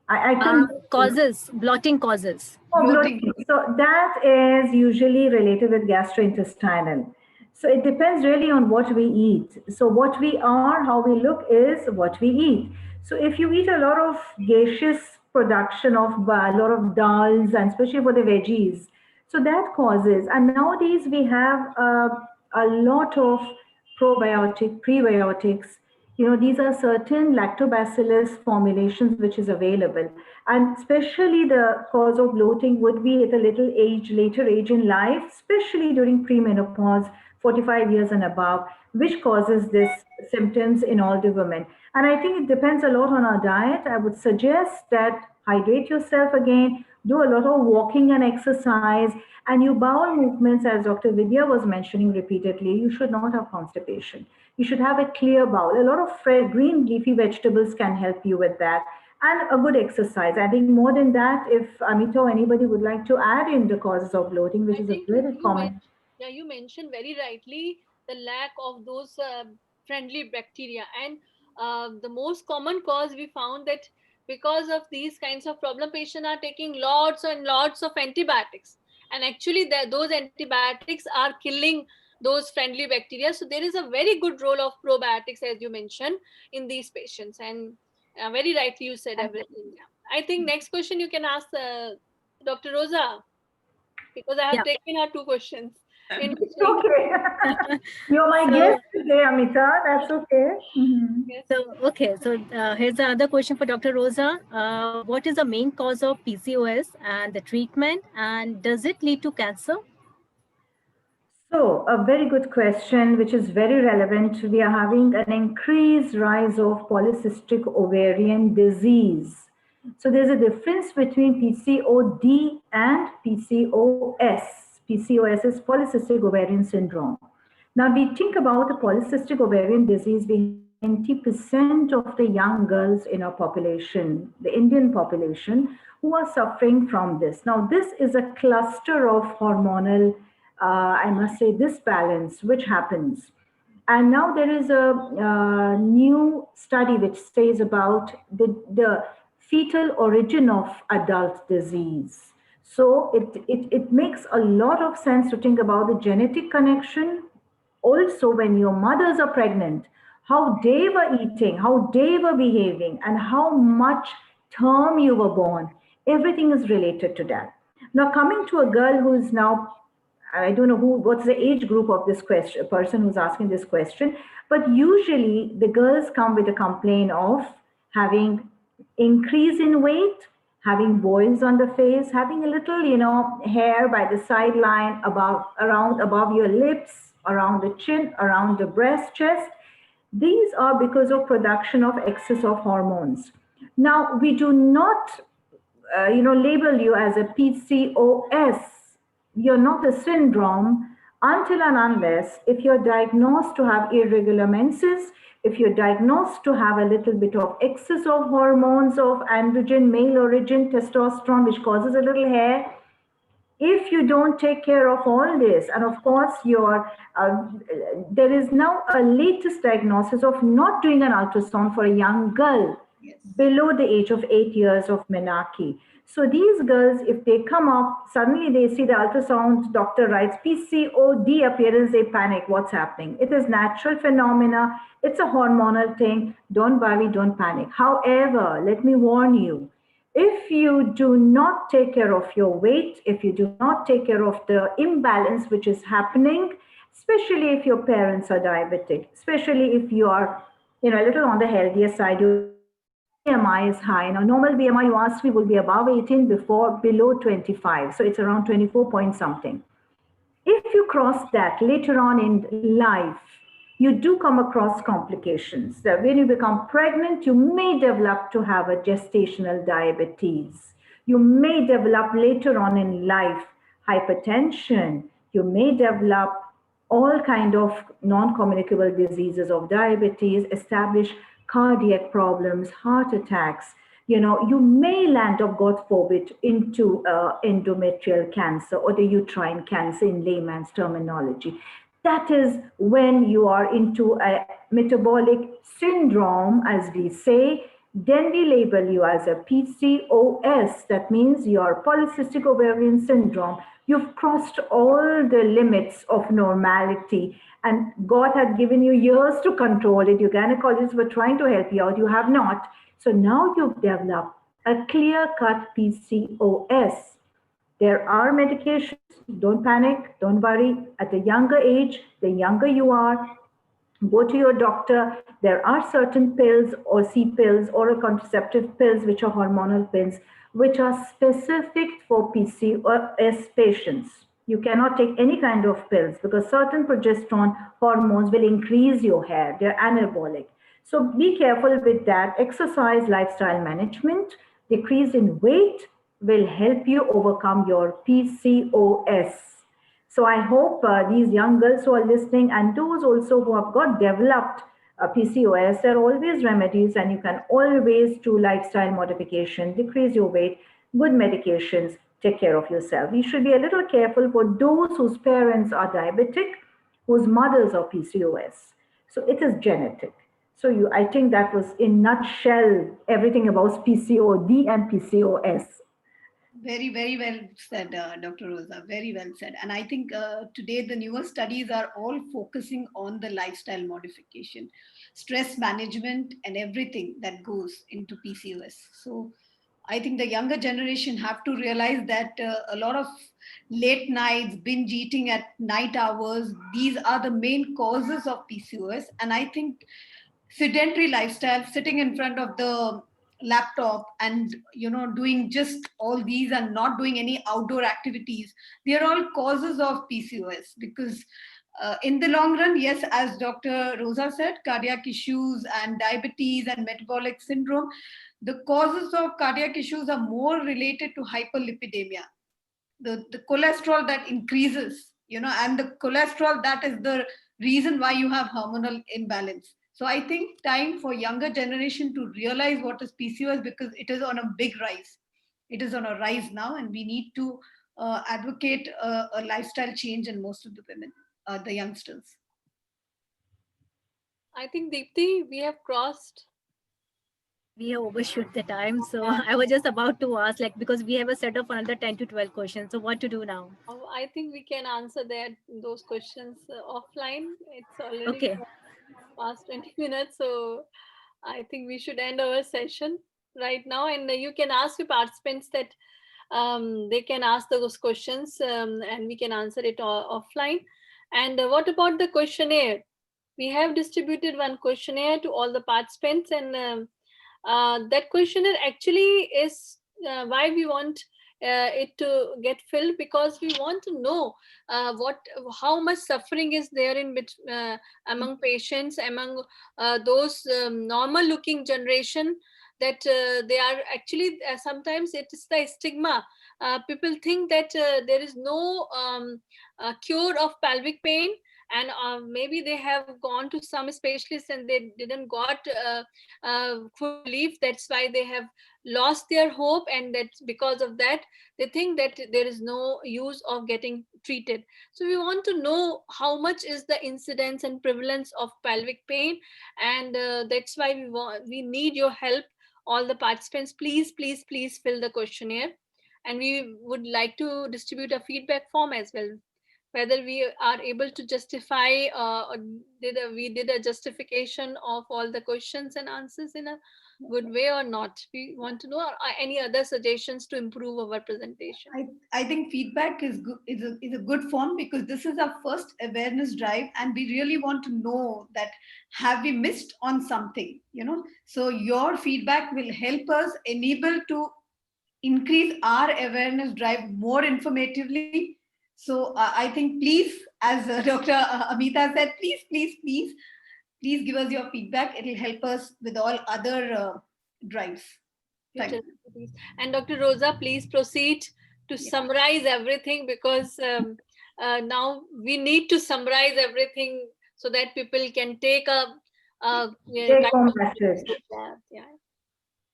Speaker 4: I couldn't.
Speaker 1: Causes, blotting causes.
Speaker 4: Oh, bloating. So that is usually related with gastrointestinal. So it depends really on what we eat. So what we are, how we look is what we eat. So if you eat a lot of gaseous production of a lot of dals and especially for the veggies, so that causes. And nowadays we have a lot of prebiotics. You know, these are certain lactobacillus formulations which is available, and especially the cause of bloating would be at a later age in life, especially during premenopause, 45 years and above, which causes this symptoms in older women. And I think it depends a lot on our diet. I would suggest that hydrate yourself again, do a lot of walking and exercise, and your bowel movements, as Dr. Vidya was mentioning repeatedly, you should not have constipation. You should have a clear bowel. A lot of green leafy vegetables can help you with that, and a good exercise. I think more than that, if Amita or anybody would like to add in the causes of bloating, which is a very common.
Speaker 3: Yeah, you mentioned very rightly the lack of those friendly bacteria, and the most common cause we found that because of these kinds of problem, patients are taking lots and lots of antibiotics, and actually those antibiotics are killing those friendly bacteria. So there is a very good role of probiotics, as you mentioned, in these patients, and very rightly you said everything. I think next question you can ask Dr. Rosa, because I have taken her two questions.
Speaker 4: It's okay. You're my
Speaker 1: So-
Speaker 4: guest today, Amita. That's okay. Mhm.
Speaker 1: So here's another question for Dr. Rosa. What is the main cause of PCOS and the treatment, and does it lead to cancer?
Speaker 4: So, a very good question, which is very relevant. We are having an increased rise of polycystic ovarian disease. So, there's a difference between PCOD and PCOS. PCOS is polycystic ovarian syndrome. Now, we think about the polycystic ovarian disease, we have 20% of the young girls in our population, the Indian population, who are suffering from this. Now, this is a cluster of hormonal, I must say, disbalance which happens. And now there is a new study which says about the fetal origin of adult disease. So it makes a lot of sense to think about the genetic connection. Also, when your mothers are pregnant, how they were eating, how they were behaving, and how much term you were born, everything is related to that. Now, coming to a girl who is now, I don't know what's the age group of this question, person who's asking this question, but usually the girls come with a complaint of having increase in weight, having boils on the face, having a little, hair by the sideline around above your lips, around the chin, around the breast, chest. These are because of production of excess of hormones. Now, we do not label you as a PCOS. You're not a syndrome until and unless if you're diagnosed to have irregular menses, if you're diagnosed to have a little bit of excess of hormones of androgen, male origin, testosterone, which causes a little hair. If you don't take care of all this, and of course there is now a latest diagnosis of not doing an ultrasound for a young girl below the age of 8 years of menarche. So these girls, if they come up, suddenly they see the ultrasound, doctor writes PCOD appearance, they panic, what's happening? It is natural phenomena, it's a hormonal thing, don't worry, don't panic. However, let me warn you, if you do not take care of your weight, if you do not take care of the imbalance which is happening, especially if your parents are diabetic, especially if you are, a little on the healthier side, your BMI is high. Now, normal BMI, you asked me, will be above 18 before below 25. So it's around 24 point something. If you cross that later on in life, you do come across complications. So when you become pregnant, you may develop to have a gestational diabetes. You may develop later on in life hypertension. You may develop all kind of non-communicable diseases of diabetes, establish cardiac problems, heart attacks. You may land up, God forbid, into endometrial cancer or the uterine cancer in layman's terminology. That is when you are into a metabolic syndrome, as we say. Then we label you as a PCOS. That means your polycystic ovarian syndrome. You've crossed all the limits of normality, and God had given you years to control it. Your gynecologists were trying to help you out. You have not. So now you've developed a clear-cut PCOS. There are medications. Don't panic. Don't worry. At a younger age, the younger you are, go to your doctor. There are certain pills or C pills or contraceptive pills, which are hormonal pills, which are specific for PCOS patients. You cannot take any kind of pills because certain progesterone hormones will increase your hair. They're anabolic. So be careful with that. Exercise, lifestyle management, decrease in weight will help you overcome your PCOS. So I hope these young girls who are listening and those also who have got developed PCOS, there are always remedies, and you can always do lifestyle modification, decrease your weight, good medications, take care of yourself. You should be a little careful for those whose parents are diabetic, whose mothers are PCOS. So it is genetic. So I think that was in nutshell everything about PCOD and PCOS.
Speaker 2: Very, very well said, Dr. Rosa. Very well said. And I think today the newer studies are all focusing on the lifestyle modification, stress management, and everything that goes into PCOS. So I think the younger generation have to realize that a lot of late nights, binge eating at night hours, these are the main causes of PCOS. And I think sedentary lifestyle, sitting in front of the laptop and doing just all these and not doing any outdoor activities, they are all causes of PCOS. Because in the long run, yes, as Dr. Rosa said, cardiac issues and diabetes and metabolic syndrome, the causes of cardiac issues are more related to hyperlipidemia, the cholesterol that increases, and the cholesterol, that is the reason why you have hormonal imbalance. So I think time for younger generation to realize what is PCOS, because it is on a big rise. It is on a rise now, and we need to advocate a lifestyle change in most of the women, the youngsters.
Speaker 3: I think, Deepti, we have crossed.
Speaker 1: We have overshoot the time. So I was just about to ask, like, because we have a set of another 10 to 12 questions. So what to do now?
Speaker 3: Oh, I think we can answer those questions offline. It's already
Speaker 1: Okay.
Speaker 3: past 20 minutes. So I think we should end our session right now. And you can ask your participants that they can ask those questions and we can answer it offline. And what about the questionnaire? We have distributed one questionnaire to all the participants, and that questionnaire actually is why we want it to get filled, because we want to know how much suffering is there among patients, among those normal looking generation, that they are actually sometimes it is the stigma. People think that there is no cure of pelvic pain, and maybe they have gone to some specialists and they didn't got full relief. That's why they have lost their hope, and that's because of that they think that there is no use of getting treated. So we want to know how much is the incidence and prevalence of pelvic pain, and that's why we need your help, all the participants. Please fill the questionnaire, and we would like to distribute a feedback form as well, whether we are able to justify we did a justification of all the questions and answers in a good way or not. We want to know any other suggestions to improve our presentation.
Speaker 2: I think feedback is good, is a good form, because this is our first awareness drive, and we really want to know that have we missed on something, So your feedback will help us enable to increase our awareness drive more informatively. So I think, please, as Dr. Amita said, please give us your feedback. It will help us with all other drives. Thank you.
Speaker 3: And Dr. Rosa, please proceed to summarize everything, because now we need to summarize everything so that people can take a
Speaker 4: take-home message.
Speaker 3: Yeah.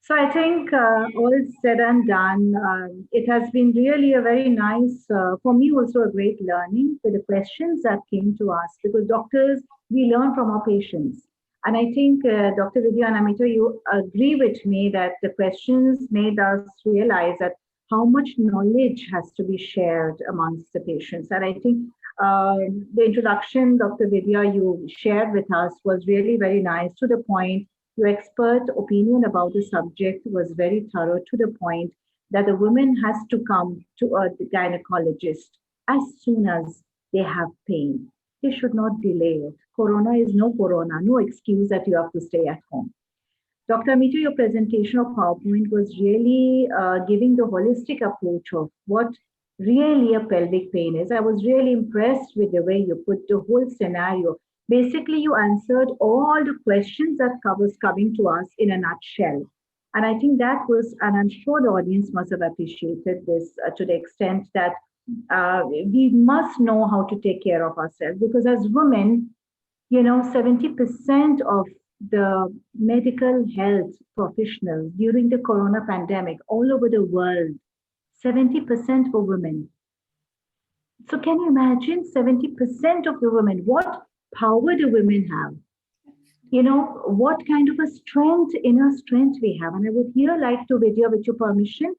Speaker 4: So I think all said and done, it has been really a very nice, for me also a great learning with the questions that came to us, because doctors, we learn from our patients. And I think Dr. Vidya and Amita, you agree with me that the questions made us realize that how much knowledge has to be shared amongst the patients. And I think the introduction, Dr. Vidya, you shared with us was really very nice, to the point. Your expert opinion about the subject was very thorough, to the point that the woman has to come to a gynecologist as soon as they have pain. They should not delay it. Corona is no corona, no excuse that you have to stay at home. Dr. Amita, your presentation of PowerPoint was really giving the holistic approach of what really a pelvic pain is. I was really impressed with the way you put the whole scenario. Basically, you answered all the questions that was coming to us in a nutshell. And I think that was, and I'm sure the audience must have appreciated this to the extent that we must know how to take care of ourselves, because as women, 70% of the medical health professionals during the corona pandemic all over the world, 70% were women. So can you imagine 70% of the women? What power do women have? What kind of a strength, inner strength we have. And I would here like to, Vidya, with your permission,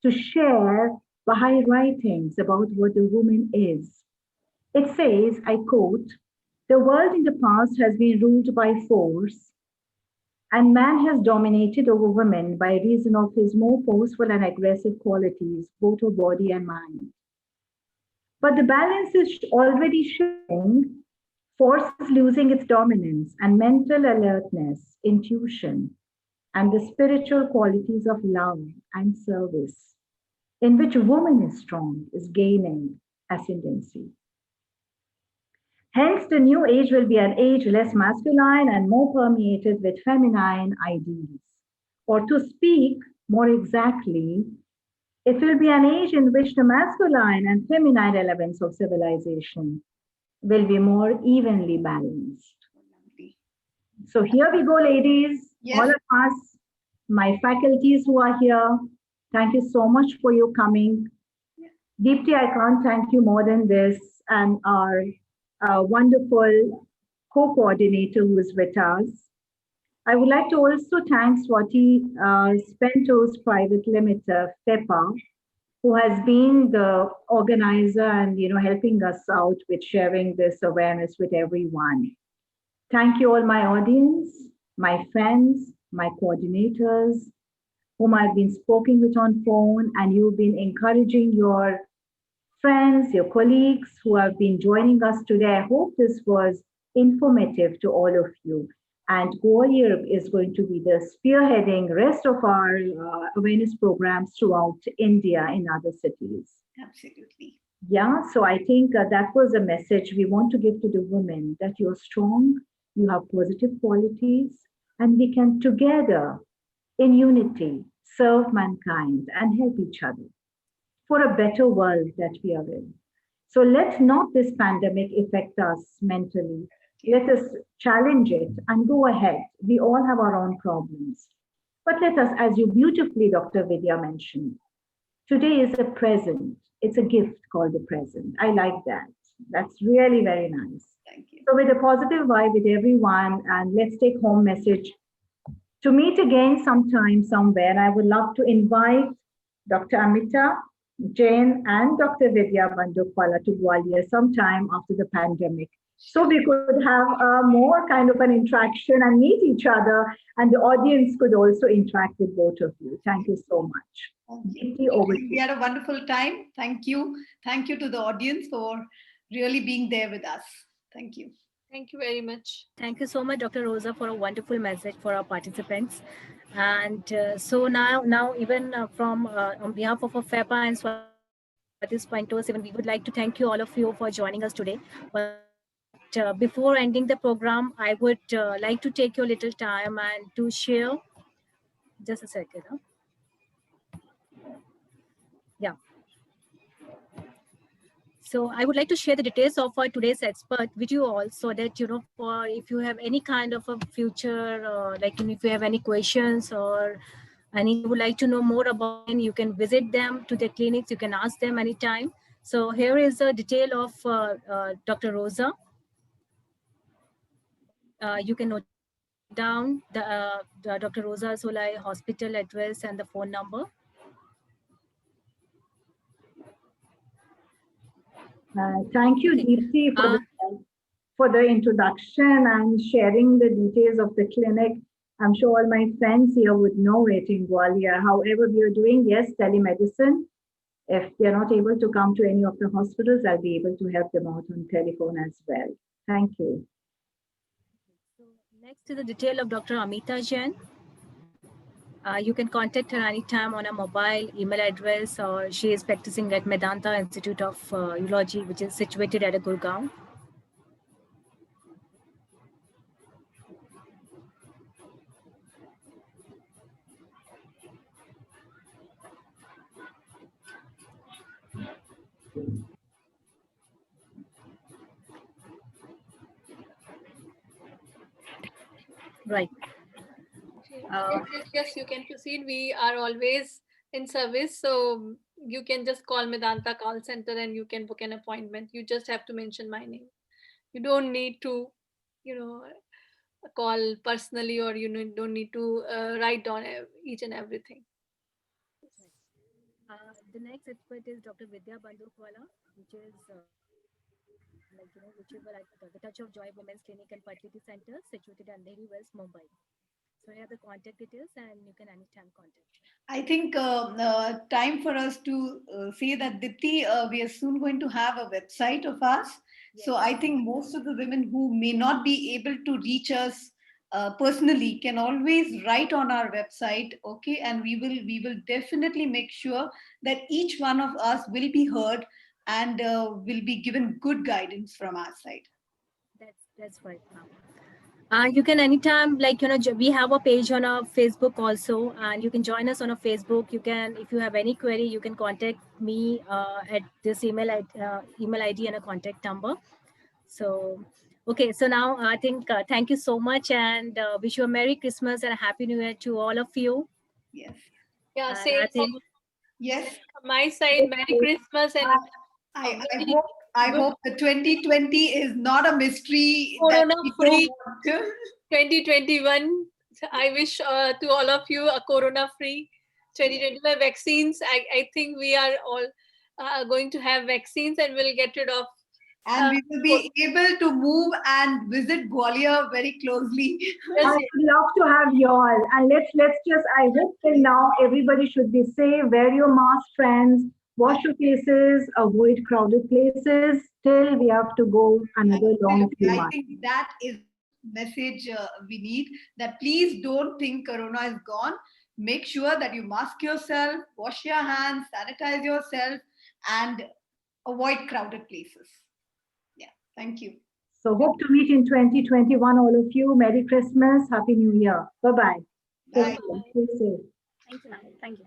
Speaker 4: to share Baha'i writings about what the woman is. It says, I quote, "The world in the past has been ruled by force, And man has dominated over women by reason of his more forceful and aggressive qualities, both of body and mind. But the balance is already shifting, force is losing its dominance, and mental alertness, intuition, and the spiritual qualities of love and service, in which woman is strong, is gaining ascendancy. Hence, the new age will be an age less masculine and more permeated with feminine ideals. Or to speak more exactly, it will be an age in which the masculine and feminine elements of civilization will be more evenly balanced. So here we go, ladies.
Speaker 2: Yes.
Speaker 4: All of us, my faculties who are here, thank you so much for your coming. Deepti, I can't thank you more than this, and our wonderful co-coordinator who is with us. I would like to also thank Swati Spentos Private Limited, FEPA, who has been the organizer and helping us out with sharing this awareness with everyone. Thank you all my audience, my friends, my coordinators, whom I've been speaking with on phone, and you've been encouraging your friends, your colleagues who have been joining us today. I hope this was informative to all of you. And Gwalior is going to be the spearheading rest of our awareness programs throughout India in other cities.
Speaker 2: Absolutely.
Speaker 4: Yeah, so I think that was a message we want to give to the women, that you're strong, you have positive qualities, and we can together in unity serve mankind and help each other for a better world that we are in. So let not this pandemic affect us mentally. Let us challenge it and go ahead. We all have our own problems. But let us, as you beautifully, Dr. Vidya mentioned, today is a present. It's a gift called the present. I like that. That's really very nice.
Speaker 2: Thank you.
Speaker 4: So with a positive vibe with everyone, and let's take home message to meet again sometime, somewhere. I would love to invite Dr. Amita Jain and Dr. Vidya Bandukwala to Gwalior sometime after the pandemic. So we could have a more kind of an interaction and meet each other, and the audience could also interact with both of you. Thank you so much. Deepti, over to
Speaker 2: We
Speaker 4: you.
Speaker 2: had a wonderful time. Thank you. Thank you to the audience for really being there with us. Thank you.
Speaker 3: Thank you very much.
Speaker 1: Thank you so much, Dr. Rosa, for a wonderful message for our participants. And so now even from on behalf of FEPA and Swati Pointos, even we would like to thank you all of you for joining us today. But before ending the program, I would like to take your little time and to share. Just a second. Huh? Yeah. So I would like to share the details of our today's expert with you all, so that for if you have any kind of a future, like if you have any questions or and you would like to know more about them, you can visit them to their clinics. You can ask them anytime. So here is a detail of Dr. Rosa. You can note down the Dr. Rosa Solai hospital address and the phone number.
Speaker 4: Thank you,
Speaker 1: Okay.
Speaker 4: Deepti, for the introduction and sharing the details of the clinic. I'm sure all my friends here would know it in Gwalior. However, we are doing, yes, telemedicine. If they're not able to come to any of the hospitals, I'll be able to help them out on telephone as well. Thank you.
Speaker 1: So next is the detail of Dr. Amita Jain. You can contact her anytime on a mobile, email address, or she is practicing at Medanta Institute of Urology, which is situated at Gurgaon. Right.
Speaker 3: Yes, you can proceed. We are always in service. So you can just call Medanta call center and you can book an appointment. You just have to mention my name. You don't need to, call personally, or don't need to write down each and everything.
Speaker 1: The next expert is Dr. Vidya Bandukwala, which is which is at the Touch of Joy Women's Clinic and Fertility Center, situated at Andheri West, Mumbai. So here are the contact details, and you can anytime contact me.
Speaker 2: I think time for us to say that Dipti, we are soon going to have a website of us. So
Speaker 1: Yes.
Speaker 2: I think most of the women who may not be able to reach us personally can always write on our website, okay? And we will definitely make sure that each one of us will be heard and will be given good guidance from our side.
Speaker 1: That's right, ma'am. You can anytime, like, we have a page on our Facebook also, and you can join us on a Facebook. You can, if you have any query, you can contact me at this email ID and a contact number. So, okay, so now I think thank you so much, and wish you a Merry Christmas and a Happy New Year to all of you.
Speaker 2: Yes.
Speaker 3: Yeah,
Speaker 1: And
Speaker 3: same
Speaker 1: I think
Speaker 2: Yes.
Speaker 3: from my side. Merry Christmas and
Speaker 2: I hope the 2020 is not a mystery that
Speaker 3: Corona
Speaker 2: we
Speaker 3: free.
Speaker 2: don't want to.
Speaker 3: 2021. So I wish to all of you a corona-free 2021 vaccines. I think we are all going to have vaccines and we'll get rid of.
Speaker 2: And we will be able to move and visit Gwalior very closely.
Speaker 4: I would love to have you all. And let's just, I hope till now everybody should be safe, wear your mask, friends, wash your faces, avoid crowded places till we have to go another long few
Speaker 2: I
Speaker 4: months.
Speaker 2: think that is message we need, that please don't think corona is gone. Make sure that you mask yourself, wash your hands, sanitize yourself, and avoid crowded places. Yeah, thank you.
Speaker 4: So hope to meet in 2021, all of you. Merry Christmas, Happy New Year. Bye-bye.
Speaker 2: Bye.
Speaker 4: Stay safe.
Speaker 1: thank you. Thank you.